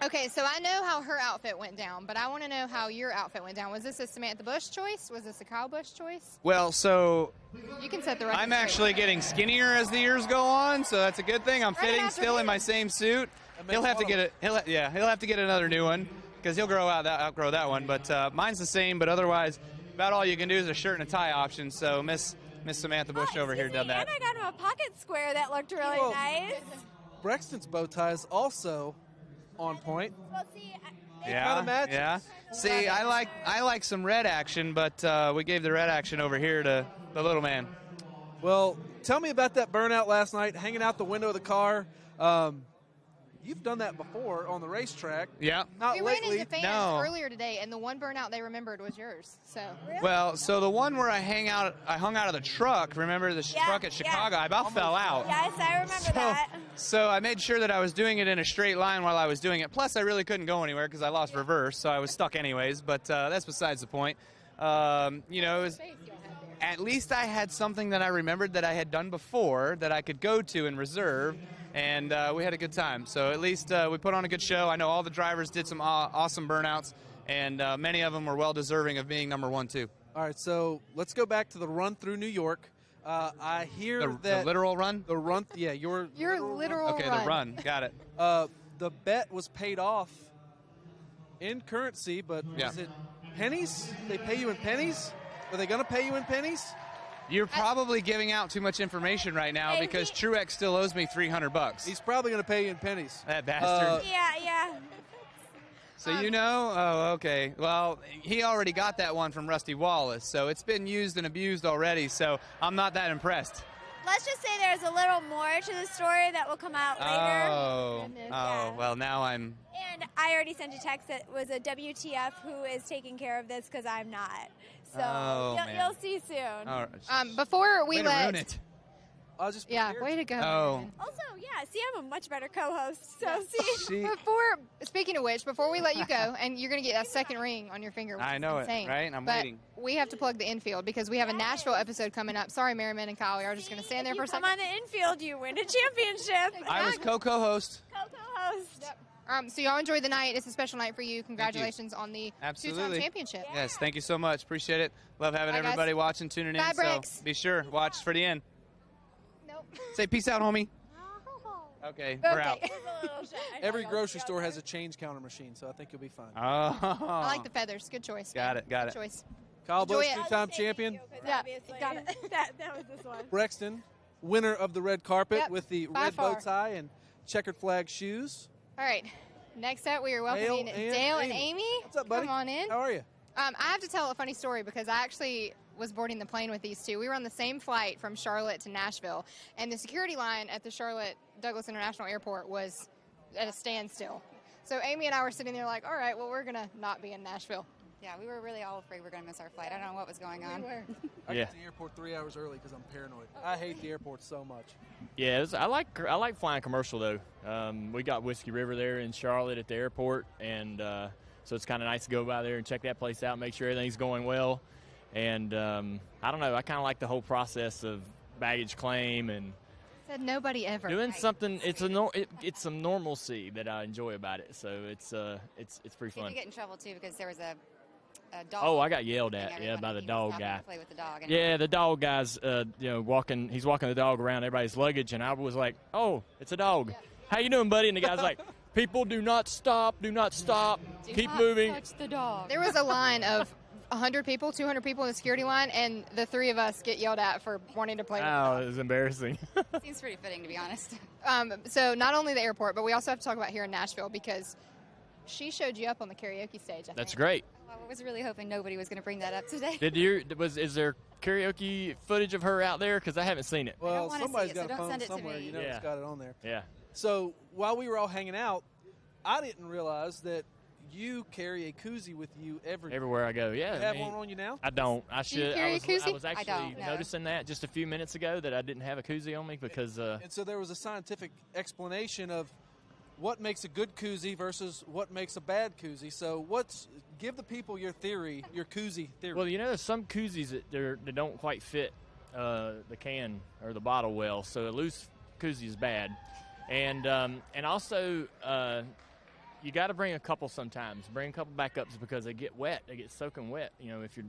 Speaker 2: Okay, so I know how her outfit went down, but I want to know how your outfit went down. Was this a Samantha Bush choice? Was this a Kyle Bush choice?
Speaker 6: Well, so
Speaker 2: You can set the record
Speaker 6: I'm
Speaker 2: straight.
Speaker 6: actually getting skinnier as the years go on, so that's a good thing. I'm fitting still in my same suit. He'll have to get it. He'll have to get another new one because he'll outgrow that one. But mine's the same. But otherwise, about all you can do is a shirt and a tie option. So Miss Samantha Bush over here done that.
Speaker 17: And I got him a pocket square that looked really nice.
Speaker 1: Brexton's bow tie is also on point.
Speaker 17: Well, see,
Speaker 6: Yeah. See, I like some red action, but we gave the red action over here to the little man.
Speaker 1: Well, tell me about that burnout last night, hanging out the window of the car. You've done that before on the racetrack.
Speaker 6: Yeah.
Speaker 1: Not
Speaker 2: We
Speaker 1: lately.
Speaker 2: ran into fans earlier today, and the one burnout they remembered was yours. So.
Speaker 6: Well, so the one where I hung out of the truck, remember the truck at Chicago? I about fell out.
Speaker 17: Yes, I remember that.
Speaker 6: So I made sure that I was doing it in a straight line while I was doing it. Plus, I really couldn't go anywhere because I lost reverse, so I was stuck anyways. But that's besides the point. It was, at least I had something that I remembered that I had done before that I could go to and reserve, and we had a good time. So at least we put on a good show. I know all the drivers did some awesome burnouts, and many of them were well-deserving of being number 1, too.
Speaker 1: All right, so let's go back to the run through New York. I hear
Speaker 6: The
Speaker 1: that
Speaker 6: literal run?
Speaker 1: The run, yeah, your
Speaker 2: literal
Speaker 6: Okay,
Speaker 2: run.
Speaker 6: the run. Got it.
Speaker 1: The bet was paid off in currency, but
Speaker 6: Yeah.
Speaker 1: was it pennies? They pay you in pennies? Are they going to pay you in pennies?
Speaker 6: You're probably giving out too much information right now because Truex still owes me $300.
Speaker 1: He's probably going to pay you in pennies.
Speaker 6: That bastard.
Speaker 17: Yeah.
Speaker 6: So you know? Oh, okay. Well, he already got that one from Rusty Wallace, so it's been used and abused already, so I'm not that impressed.
Speaker 17: Let's just say there's a little more to the story that will come out later.
Speaker 6: Oh, well, now I'm...
Speaker 17: And I already sent a text that was a WTF who is taking care of this because I'm not. So
Speaker 6: man.
Speaker 17: you'll see soon.
Speaker 6: All right.
Speaker 2: Before we
Speaker 6: Way to
Speaker 2: let
Speaker 6: ruin it.
Speaker 1: I'll just
Speaker 2: way to go.
Speaker 6: Oh.
Speaker 17: Also, see, I'm a much better co-host. So
Speaker 2: Speaking of which, before we let you go, and you're going to get that second ring on your finger. Which
Speaker 6: I know
Speaker 2: is insane,
Speaker 6: it, right? I'm
Speaker 2: but
Speaker 6: waiting.
Speaker 2: We have to plug the infield because we have a Nashville episode coming up. Sorry, Merriman and Kyle. We are just going to stand there for a second.
Speaker 17: Come on the infield, you win a championship.
Speaker 6: I was co-host.
Speaker 17: Co-host.
Speaker 2: So y'all enjoy the night. It's a special night for you. Congratulations on the
Speaker 6: Absolutely.
Speaker 2: two-time championship.
Speaker 6: Yes, thank you so much. Appreciate it. Love having
Speaker 2: Bye, guys.
Speaker 6: everybody watching, tuning in.
Speaker 2: Bye,
Speaker 6: So
Speaker 2: Brex.
Speaker 6: be sure, watch for the end.
Speaker 2: Nope.
Speaker 6: Say peace out, homie. Okay, we're out.
Speaker 1: Every grocery store has a change counter machine, so I think you'll be fine.
Speaker 6: Oh.
Speaker 2: I like the feathers. Good choice.
Speaker 6: Got it.
Speaker 2: Good choice.
Speaker 1: Kyle
Speaker 2: Enjoy
Speaker 1: Busch,
Speaker 2: it.
Speaker 1: two-time champion.
Speaker 2: Yeah,
Speaker 17: got it. that was this one.
Speaker 1: Brexton, winner of the red carpet
Speaker 2: Yep,
Speaker 1: with the
Speaker 2: by
Speaker 1: red bow
Speaker 2: far.
Speaker 1: tie and checkered flag shoes.
Speaker 2: All right. Next up, we are welcoming
Speaker 1: Dale and
Speaker 2: Dale and
Speaker 1: Amy.
Speaker 2: Amy.
Speaker 1: What's up, buddy?
Speaker 2: Come on in.
Speaker 1: How are you?
Speaker 2: I have to tell a funny story because I actually was boarding the plane with these two. We were on the same flight from Charlotte to Nashville, and the security line at the Charlotte Douglas International Airport was at a standstill. So Amy and I were sitting there like, all right, well, we're going to not be in Nashville.
Speaker 18: Yeah, we were really all afraid we were going to miss our flight. I don't know what was going on.
Speaker 1: I got to the airport 3 hours early because I'm paranoid. I hate the airport so much.
Speaker 20: Yeah, I like flying commercial though. We got Whiskey River there in Charlotte at the airport, and so it's kind of nice to go by there and check that place out, make sure everything's going well. And I don't know, I kind of like the whole process of baggage claim and
Speaker 2: Said nobody ever.
Speaker 20: doing something. It's some normalcy that I enjoy about it. So it's pretty
Speaker 18: Did
Speaker 20: fun.
Speaker 18: you get in trouble too because there was a dog?
Speaker 20: Oh, I got yelled
Speaker 18: telling
Speaker 20: at,
Speaker 18: everyone
Speaker 20: by
Speaker 18: that
Speaker 20: the
Speaker 18: he was
Speaker 20: dog
Speaker 18: not
Speaker 20: guy.
Speaker 18: gonna play with the dog anymore.
Speaker 20: Yeah, the dog guy's, walking. He's walking the dog around everybody's luggage, and I was like, "Oh, it's a dog. How you doing, buddy?" And the guy's like, "People, do not stop. Do not stop. Keep moving."
Speaker 18: Touch the dog.
Speaker 2: There was a line of 100 people, 200 people in the security line, and the three of us get yelled at for wanting to play with the
Speaker 20: Oh,
Speaker 2: dog.
Speaker 20: it was embarrassing.
Speaker 18: Seems pretty fitting, to be honest.
Speaker 2: So not only the airport, but we also have to talk about here in Nashville because she showed you up on the karaoke stage. I
Speaker 20: That's
Speaker 2: think.
Speaker 20: great.
Speaker 18: I was really hoping nobody was going to bring that up today.
Speaker 20: Is there karaoke footage of her out there? Because I haven't seen it.
Speaker 1: Well,
Speaker 18: wanna
Speaker 1: somebody's
Speaker 18: see it, so
Speaker 1: got a
Speaker 18: don't
Speaker 1: phone
Speaker 18: send it to
Speaker 1: somewhere.
Speaker 18: me.
Speaker 1: You know,
Speaker 20: Yeah.
Speaker 1: it's got it on there.
Speaker 20: Yeah.
Speaker 1: So while we were all hanging out, I didn't realize that you carry a koozie with you
Speaker 20: Everywhere I go, yeah.
Speaker 1: You have one on you now?
Speaker 20: I don't. I
Speaker 2: Do you
Speaker 20: should.
Speaker 2: carry a
Speaker 20: I
Speaker 2: koozie?
Speaker 20: was
Speaker 2: I
Speaker 20: actually
Speaker 2: don't, no.
Speaker 20: noticing that just a few minutes ago that I didn't have a koozie on me because.
Speaker 1: And so there was a scientific explanation of what makes a good koozie versus what makes a bad koozie. So give the people your theory, your koozie theory.
Speaker 20: Well, there's some koozies that don't quite fit the can or the bottle well, so a loose koozie is bad. And also, you got to bring a couple sometimes. Bring a couple backups because they get wet. They get soaking wet. You know, if you're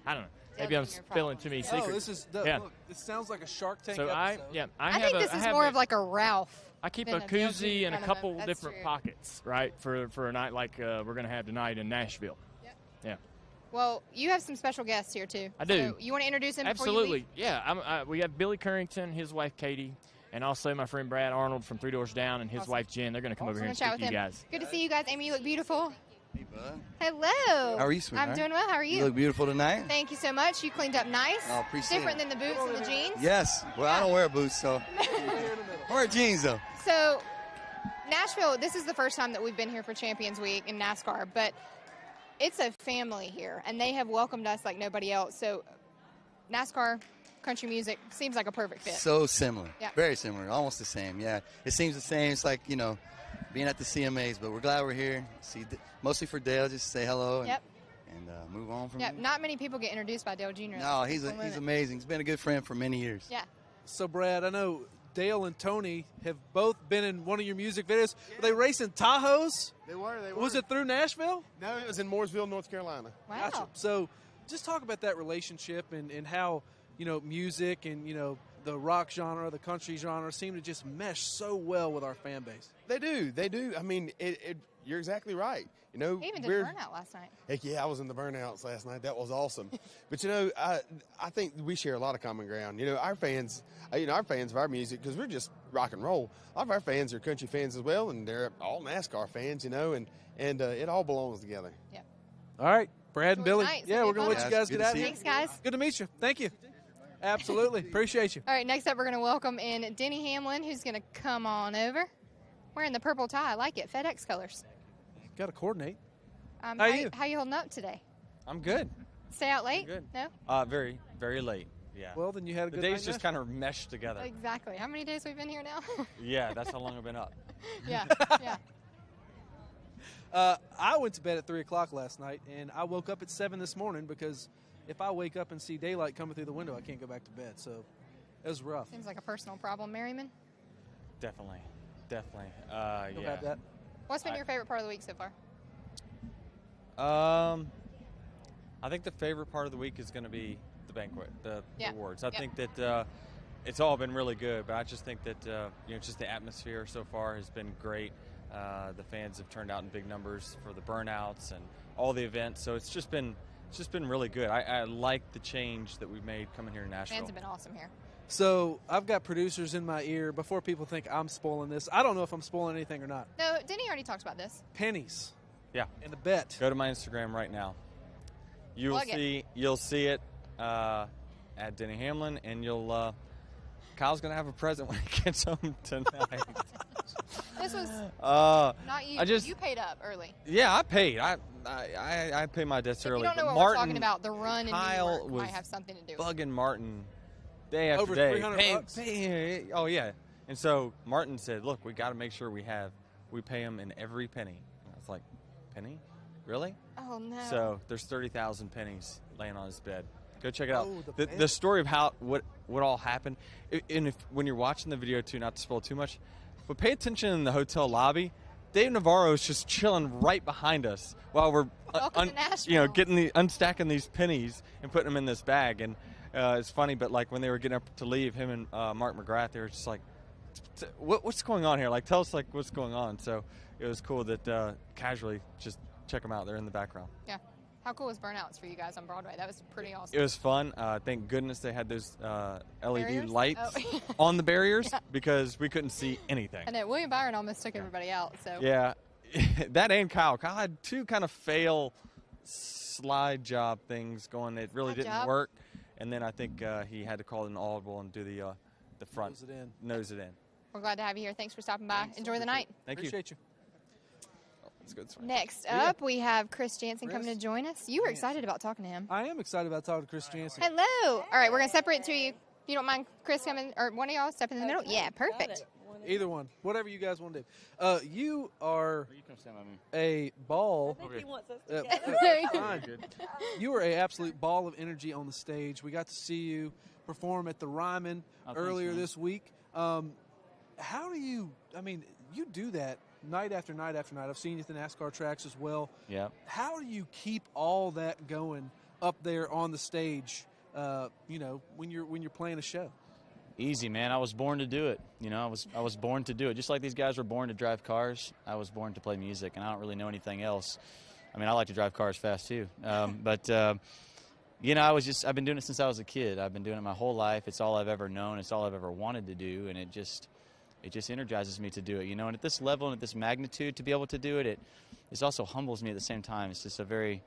Speaker 20: I don't know. Maybe I'm spilling too many secrets.
Speaker 1: Oh, this is look. This sounds like a Shark Tank
Speaker 20: So
Speaker 1: episode.
Speaker 2: I think this is more of like a Ralph.
Speaker 20: I keep
Speaker 2: than
Speaker 20: a koozie
Speaker 2: Dale
Speaker 20: and a
Speaker 2: Jr.
Speaker 20: couple
Speaker 2: That's
Speaker 20: different
Speaker 2: true.
Speaker 20: pockets, right, for a night like we're going to have tonight in Nashville. Yeah.
Speaker 2: Well, you have some special guests here too.
Speaker 20: I do.
Speaker 2: So you want to introduce them before you
Speaker 20: Absolutely.
Speaker 2: leave?
Speaker 20: Yeah. We have Billy Currington, his wife Katie, and also my friend Brad Arnold from Three Doors Down and his wife Jen. They're going to come over here
Speaker 2: We're
Speaker 20: and
Speaker 2: gonna
Speaker 20: speak
Speaker 2: chat
Speaker 20: to you
Speaker 2: with him.
Speaker 20: guys.
Speaker 2: Good to see you guys. Amy, you look beautiful.
Speaker 3: Hey, bud.
Speaker 2: Hello.
Speaker 3: How are you, sweetheart?
Speaker 2: I'm doing well. How are you?
Speaker 3: You look beautiful tonight.
Speaker 2: Thank you so much. You cleaned up nice.
Speaker 3: Oh, appreciate
Speaker 2: Different
Speaker 3: it.
Speaker 2: than the boots and the jeans.
Speaker 3: Yes. Well, I don't wear boots, so I wear jeans though.
Speaker 2: So, Nashville, this is the first time that we've been here for Champions Week in NASCAR, but it's a family here, and they have welcomed us like nobody else. So, NASCAR, country music, seems like a perfect fit.
Speaker 3: So similar.
Speaker 2: Yeah.
Speaker 3: Very similar. Almost the same. Yeah. It seems the same. It's like, you know, being at the CMAs, but we're glad we're here. Mostly for Dale, just say hello and,
Speaker 2: Yep.
Speaker 3: and move on from
Speaker 2: Yeah,
Speaker 3: there.
Speaker 2: not many people get introduced by Dale Jr.
Speaker 3: No, he's amazing. He's been a good friend for many years.
Speaker 2: Yeah.
Speaker 1: So, Brad, I know Dale and Tony have both been in one of your music videos. Were they racing Tahoes?
Speaker 19: They were.
Speaker 1: Was it through Nashville?
Speaker 19: No, it was in Mooresville, North Carolina.
Speaker 2: Wow.
Speaker 1: Gotcha. So, just talk about that relationship and how, you know, music and, you know, the rock genre, the country genre seem to just mesh so well with our fan base.
Speaker 19: They do. They do. I mean, you're exactly right. You know,
Speaker 2: He even did Burnout last night.
Speaker 19: Heck yeah, I was in the Burnouts last night. That was awesome. But you know, I think we share a lot of common ground. You know, our fans of our music, because we're just rock and roll. A lot of our fans are country fans as well, and they're all NASCAR fans. You know, and it all belongs together.
Speaker 2: Yeah.
Speaker 1: All right, Brad and Billy.
Speaker 2: night.
Speaker 1: Yeah, we're going to let you guys
Speaker 3: Good
Speaker 1: get
Speaker 3: to
Speaker 1: out of
Speaker 3: see
Speaker 1: here.
Speaker 3: you.
Speaker 2: Thanks, guys.
Speaker 1: Good to meet you. Thank you. Absolutely. Appreciate you.
Speaker 2: All right, next up, we're going to welcome in Denny Hamlin, who's going to come on over. Wearing the purple tie. I like it. FedEx colors.
Speaker 1: Got to coordinate.
Speaker 2: How you holding up today?
Speaker 21: I'm good.
Speaker 2: Stay out late?
Speaker 21: Good.
Speaker 2: No?
Speaker 21: Very, very late. Yeah.
Speaker 1: Well, then you had a
Speaker 21: the
Speaker 1: good
Speaker 21: days
Speaker 1: night
Speaker 21: just kind of meshed together.
Speaker 2: Exactly. How many days we've been here now?
Speaker 21: Yeah, that's how long I've been up.
Speaker 2: Yeah, yeah.
Speaker 1: I went to bed at 3 o'clock last night, and I woke up at 7 this morning because if I wake up and see daylight coming through the window, I can't go back to bed. So it was rough.
Speaker 2: Seems like a personal problem, Merriman.
Speaker 21: Definitely.
Speaker 1: You'll
Speaker 21: Yeah.
Speaker 1: have that.
Speaker 2: What's been your favorite part of the week so far?
Speaker 21: I think the favorite part of the week is going to be the banquet, the
Speaker 2: Yeah.
Speaker 21: awards. I
Speaker 2: Yep.
Speaker 21: think that it's all been really good, but I just think that just the atmosphere so far has been great. The fans have turned out in big numbers for the burnouts and all the events, so it's just been really good. I like the change that we've made coming here to Nashville.
Speaker 2: Fans have been awesome here.
Speaker 1: So I've got producers in my ear. Before people think I'm spoiling this, I don't know if I'm spoiling anything or not.
Speaker 2: No, Denny already talked about this.
Speaker 1: Pennies.
Speaker 21: Yeah.
Speaker 1: And a bet.
Speaker 21: Go to my Instagram right now. You'll see it at Denny Hamlin, and Kyle's gonna have a present when he gets home tonight.
Speaker 2: This was not you. You paid up early.
Speaker 21: Yeah, I paid. I pay my debts
Speaker 2: If
Speaker 21: early.
Speaker 2: you don't know
Speaker 21: but
Speaker 2: what
Speaker 21: Martin,
Speaker 2: we're talking about, the run in New
Speaker 21: Kyle
Speaker 2: York
Speaker 21: was
Speaker 2: might have something to do with it.
Speaker 21: bugging Martin day after
Speaker 1: Over
Speaker 21: day.
Speaker 1: $300?
Speaker 21: Oh yeah. And so Martin said, "Look, we got to make sure we pay him in every penny." And I was like, "Penny? Really?"
Speaker 2: Oh, no.
Speaker 21: So there's 30,000 pennies laying on his bed. Go check it out.
Speaker 1: Oh,
Speaker 21: The story of what all happened, and when you're watching the video too, not to spoil too much, but pay attention in the hotel lobby. Dave Navarro is just chilling right behind us while we're unstacking these pennies and putting them in this bag. And it's funny, but like when they were getting up to leave, him and Mark McGrath, they were just like, "What's going on here? Like, tell us like what's going on." So it was cool that casually just check them out. They're in the background.
Speaker 2: Yeah. How cool was Burnouts for you guys on Broadway? That was pretty awesome.
Speaker 21: It was fun. Thank goodness they had those LED
Speaker 2: Barriers?
Speaker 21: lights
Speaker 2: Oh.
Speaker 21: on the barriers
Speaker 2: Yeah.
Speaker 21: because we couldn't see anything.
Speaker 2: I know William Byron almost took everybody out. So
Speaker 21: Yeah, that and Kyle. Kyle had two kind of fail slide job things going. It really
Speaker 2: Slide
Speaker 21: didn't
Speaker 2: job?
Speaker 21: work, and then I think he had to call an audible and do the front nose it in.
Speaker 2: we're glad to have you here. Thanks for stopping by. Enjoy the night.
Speaker 21: Thank
Speaker 1: Appreciate you.
Speaker 21: Let's go this way.
Speaker 2: Next
Speaker 1: Yeah.
Speaker 2: up, we have Chris Jansen coming to join us. You were excited about talking to him.
Speaker 1: I am excited about talking to Chris Jansen.
Speaker 2: Hello. All right, we're going to separate two of you. You don't mind Chris coming, or one of y'all step in the middle? Yeah, perfect.
Speaker 1: Either one, whatever you guys want to do. You are a ball.
Speaker 11: I think he wants us
Speaker 1: Uh,
Speaker 11: together.
Speaker 1: fine. You were an absolute ball of energy on the stage. We got to see you perform at the Ryman
Speaker 23: thanks,
Speaker 1: earlier
Speaker 23: man.
Speaker 1: this week. How do you? I mean, you do that night after night after night. I've seen you at the NASCAR tracks as well.
Speaker 4: Yeah.
Speaker 1: How do you keep all that going up there on the stage? When you're playing a show.
Speaker 4: Easy, man. I was born to do it. I was born to do it. Just like these guys were born to drive cars, I was born to play music, and I don't really know anything else. I mean, I like to drive cars fast too, I've been doing it since I was a kid. I've been doing it my whole life. It's all I've ever known. It's all I've ever wanted to do, and it just energizes me to do it. And at this level and at this magnitude, to be able to do it, it also humbles me at the same time. It's just a very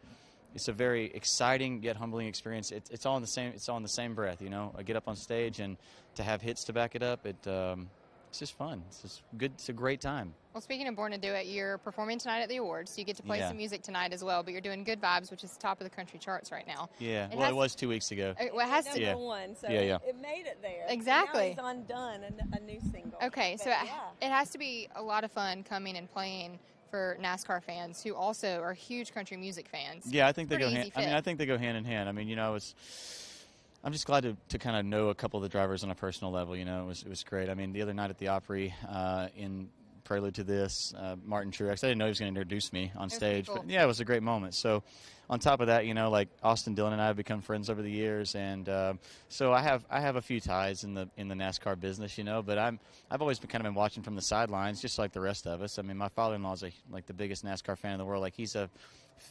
Speaker 4: exciting yet humbling experience. It's all in the same breath. I get up on stage and to have hits to back it up. It's just fun. It's just good. It's a great time.
Speaker 2: Well, speaking of Born to Do It, you're performing tonight at the awards, so you get to play
Speaker 4: Yeah.
Speaker 2: some music tonight as well. But you're doing Good Vibes, which is top of the country charts right now.
Speaker 4: Yeah. It was 2 weeks ago.
Speaker 2: It has to.
Speaker 4: Yeah.
Speaker 11: Number one, so
Speaker 4: Yeah.
Speaker 11: it made it there.
Speaker 2: Exactly.
Speaker 11: Now it's undone, a new single.
Speaker 2: Okay, so
Speaker 11: But,
Speaker 2: it has to be a lot of fun coming and playing for NASCAR fans who also are huge country music fans.
Speaker 4: Yeah, I think they
Speaker 2: Pretty
Speaker 4: go
Speaker 2: easy
Speaker 4: hand.
Speaker 2: fit.
Speaker 4: I think they go hand in hand. I'm just glad to kind of know a couple of the drivers on a personal level. It was great. I mean, the other night at the Opry, in prelude to this, Martin Truex. I didn't know he was going to introduce me on stage,
Speaker 2: cool.
Speaker 4: but yeah, it was a great moment. So, on top of that, like Austin Dillon and I have become friends over the years, and so I have a few ties in the NASCAR business, But I've always been watching from the sidelines, just like the rest of us. I mean, my father-in-law is like the biggest NASCAR fan in the world. Like he's a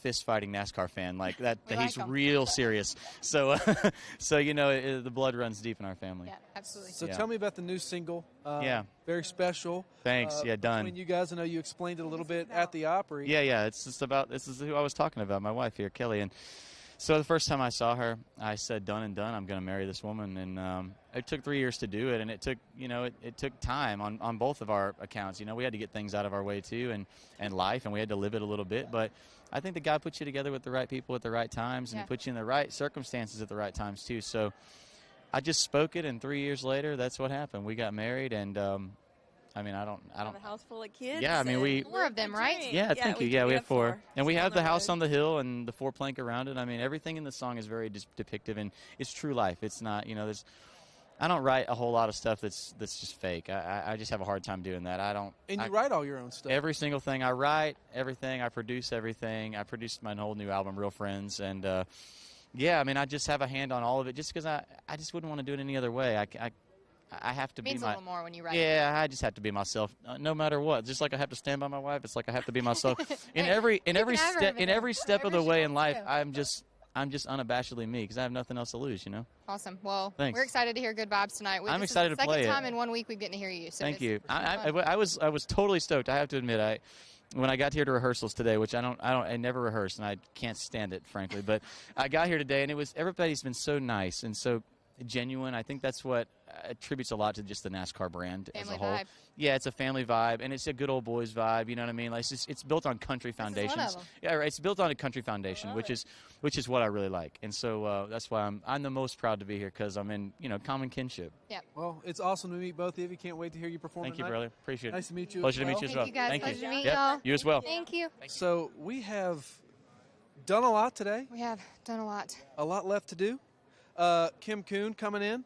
Speaker 4: fist-fighting NASCAR fan, like that. He's real serious. So, the blood runs deep in our family.
Speaker 2: Yeah, absolutely.
Speaker 1: So tell me about the new single.
Speaker 4: Yeah.
Speaker 1: Very special.
Speaker 4: Thanks. Done.
Speaker 1: Between you guys, I know you explained it a little bit at the Opry.
Speaker 4: Yeah. This is who I was talking about, my wife here, Kelly. And so the first time I saw her, I said, done and done. I'm going to marry this woman. And it took 3 years to do it. And it took, it took time on both of our accounts. We had to get things out of our way too, and life, and we had to live it a little bit. But I think that God puts you together with the right people at the right times, and He puts you in the right circumstances at the right times too. So I just spoke it, and 3 years later, that's what happened. We got married, and I don't.
Speaker 11: Have a house full of kids.
Speaker 4: Yeah, I mean, we.
Speaker 2: Four of them, right?
Speaker 4: Yeah, thank you. Yeah, we have four. And we have the house on the hill and the four plank around it. I mean, everything in the song is very depictive, and it's true life. It's not, I don't write a whole lot of stuff that's just fake. I just have a hard time doing that.
Speaker 1: And you write all your own stuff.
Speaker 4: Every single thing. I write everything. I produce everything. I produced my whole new album, Real Friends, and I just have a hand on all of it just because I just wouldn't want to do it any other way. I have to be
Speaker 2: means a little more when you write.
Speaker 4: Yeah, I just have to be myself, no matter what. Just like I have to stand by my wife, it's like I have to be myself in every step of the way in life. I'm just unabashedly me because I have nothing else to lose.
Speaker 2: Awesome. Well,
Speaker 4: Thanks.
Speaker 2: We're excited to hear Good Vibes tonight.
Speaker 4: I'm excited to play it.
Speaker 2: Second time in 1 week we've gotten to hear you. So
Speaker 4: Thank you. I was totally stoked. I have to admit, when I got here to rehearsals today, which I never rehearse and I can't stand it, frankly. But I got here today and everybody's been so nice and so genuine. I think that's what attributes a lot to just the NASCAR brand as a whole.
Speaker 2: Vibe.
Speaker 4: Yeah, it's a family vibe, and it's a good old boys vibe. You know what I mean? Like it's built on country foundations. Yeah, right. It's built on a country foundation, which is what I really like, and so that's why I'm the most proud to be here because I'm in common kinship.
Speaker 2: Yeah.
Speaker 1: Well, it's awesome to meet both of you. Can't wait to hear you perform.
Speaker 4: Thank you,
Speaker 1: tonight.
Speaker 4: brother. Appreciate it.
Speaker 1: Nice to meet you.
Speaker 4: Pleasure to meet you as well.
Speaker 2: Thank you guys.
Speaker 4: Thank
Speaker 2: Pleasure
Speaker 4: you.
Speaker 2: to meet
Speaker 4: Yep.
Speaker 2: y'all.
Speaker 4: You as well.
Speaker 2: Thank you.
Speaker 1: So we have done a lot today.
Speaker 2: We have done a lot.
Speaker 1: A lot left to do. Kim Kuhn coming in.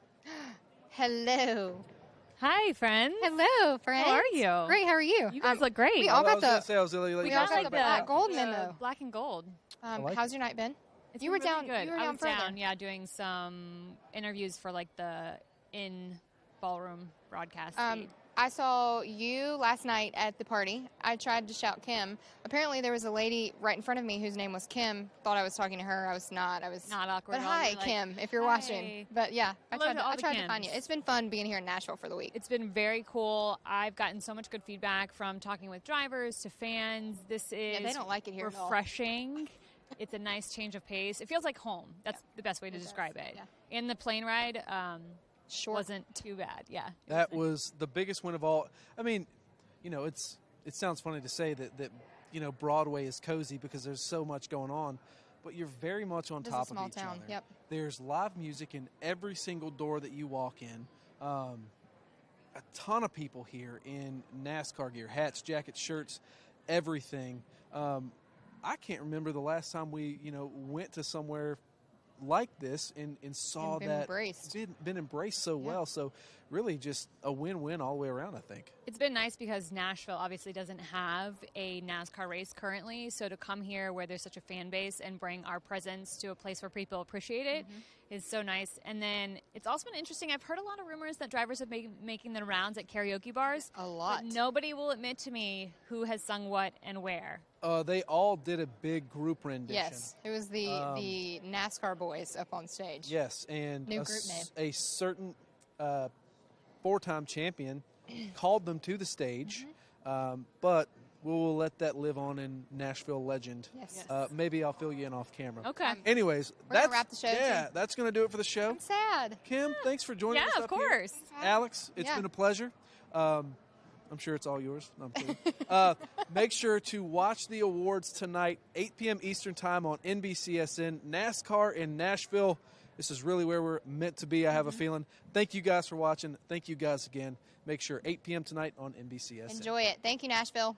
Speaker 2: Hello.
Speaker 5: Hi, friends.
Speaker 2: Hello, friends.
Speaker 5: How are you?
Speaker 2: Great. How are you?
Speaker 5: You guys look great.
Speaker 2: We all got
Speaker 1: we
Speaker 2: all got the black gold memo.
Speaker 5: Black and gold.
Speaker 2: How's your night been?
Speaker 5: It's
Speaker 2: You
Speaker 5: been
Speaker 2: were
Speaker 5: really
Speaker 2: down.
Speaker 5: Good.
Speaker 2: You were
Speaker 5: I
Speaker 2: down
Speaker 5: was
Speaker 2: further.
Speaker 5: down, yeah, doing some interviews for like the in ballroom broadcast. feed.
Speaker 2: I saw you last night at the party. I tried to shout Kim. Apparently, there was a lady right in front of me whose name was Kim. Thought I was talking to her. I was not. I was
Speaker 5: not awkward.
Speaker 2: But
Speaker 5: at all.
Speaker 2: hi,
Speaker 5: You're like,
Speaker 2: Kim, if you're
Speaker 5: "Hi."
Speaker 2: watching. But yeah, I
Speaker 5: Hello
Speaker 2: tried.
Speaker 5: to all
Speaker 2: I
Speaker 5: the
Speaker 2: tried to find
Speaker 5: Kims.
Speaker 2: you. It's been fun being here in Nashville for the week.
Speaker 5: It's been very cool. I've gotten so much good feedback from talking with drivers to fans. This is
Speaker 2: they don't like it here at all.
Speaker 5: refreshing. It's a nice change of pace. It feels like home. That's the best way to describe it.
Speaker 2: Yeah.
Speaker 5: And the plane ride wasn't too bad. Yeah.
Speaker 1: That was the biggest win of all. I mean, it sounds funny to say that Broadway is cozy because there's so much going on, but you're very much on
Speaker 2: This is
Speaker 1: top
Speaker 2: a small
Speaker 1: of each
Speaker 2: town.
Speaker 1: other.
Speaker 2: Yep.
Speaker 1: There's live music in every single door that you walk in. A ton of people here in NASCAR gear, hats, jackets, shirts, everything. I can't remember the last time we, went to somewhere like this and saw
Speaker 2: And been
Speaker 1: that
Speaker 2: embraced.
Speaker 1: been embraced so well. So really just a win-win all the way around, I think.
Speaker 5: It's been nice because Nashville obviously doesn't have a NASCAR race currently, so to come here where there's such a fan base and bring our presence to a place where people appreciate it is so nice. And then it's also been interesting. I've heard a lot of rumors that drivers have been making the rounds at karaoke bars.
Speaker 2: A lot.
Speaker 5: But nobody will admit to me who has sung what and where.
Speaker 1: They all did a big group rendition.
Speaker 2: Yes, it was the NASCAR boys up on stage.
Speaker 1: Yes, and
Speaker 2: New group name.
Speaker 1: a certain four-time champion called them to the stage, but we'll let that live on in Nashville legend.
Speaker 2: Yes.
Speaker 1: Maybe I'll fill you in off camera.
Speaker 5: Okay.
Speaker 1: Anyways,
Speaker 2: We're gonna
Speaker 1: that's
Speaker 2: wrap the show,
Speaker 1: yeah,
Speaker 2: too.
Speaker 1: that's going to do it for the show.
Speaker 2: I'm sad.
Speaker 1: Kim, thanks for joining us.
Speaker 5: Yeah, of
Speaker 1: up here.
Speaker 5: course.
Speaker 1: Alex, it's
Speaker 2: Yeah.
Speaker 1: been a pleasure. I'm sure it's all yours. No, I'm kidding. Make sure to watch the awards tonight, 8 p.m. Eastern Time on NBCSN. NASCAR in Nashville. This is really where we're meant to be, I have a feeling. Thank you guys for watching. Thank you guys again. Make sure 8 p.m. tonight on NBCSN.
Speaker 2: Enjoy it. Thank you, Nashville.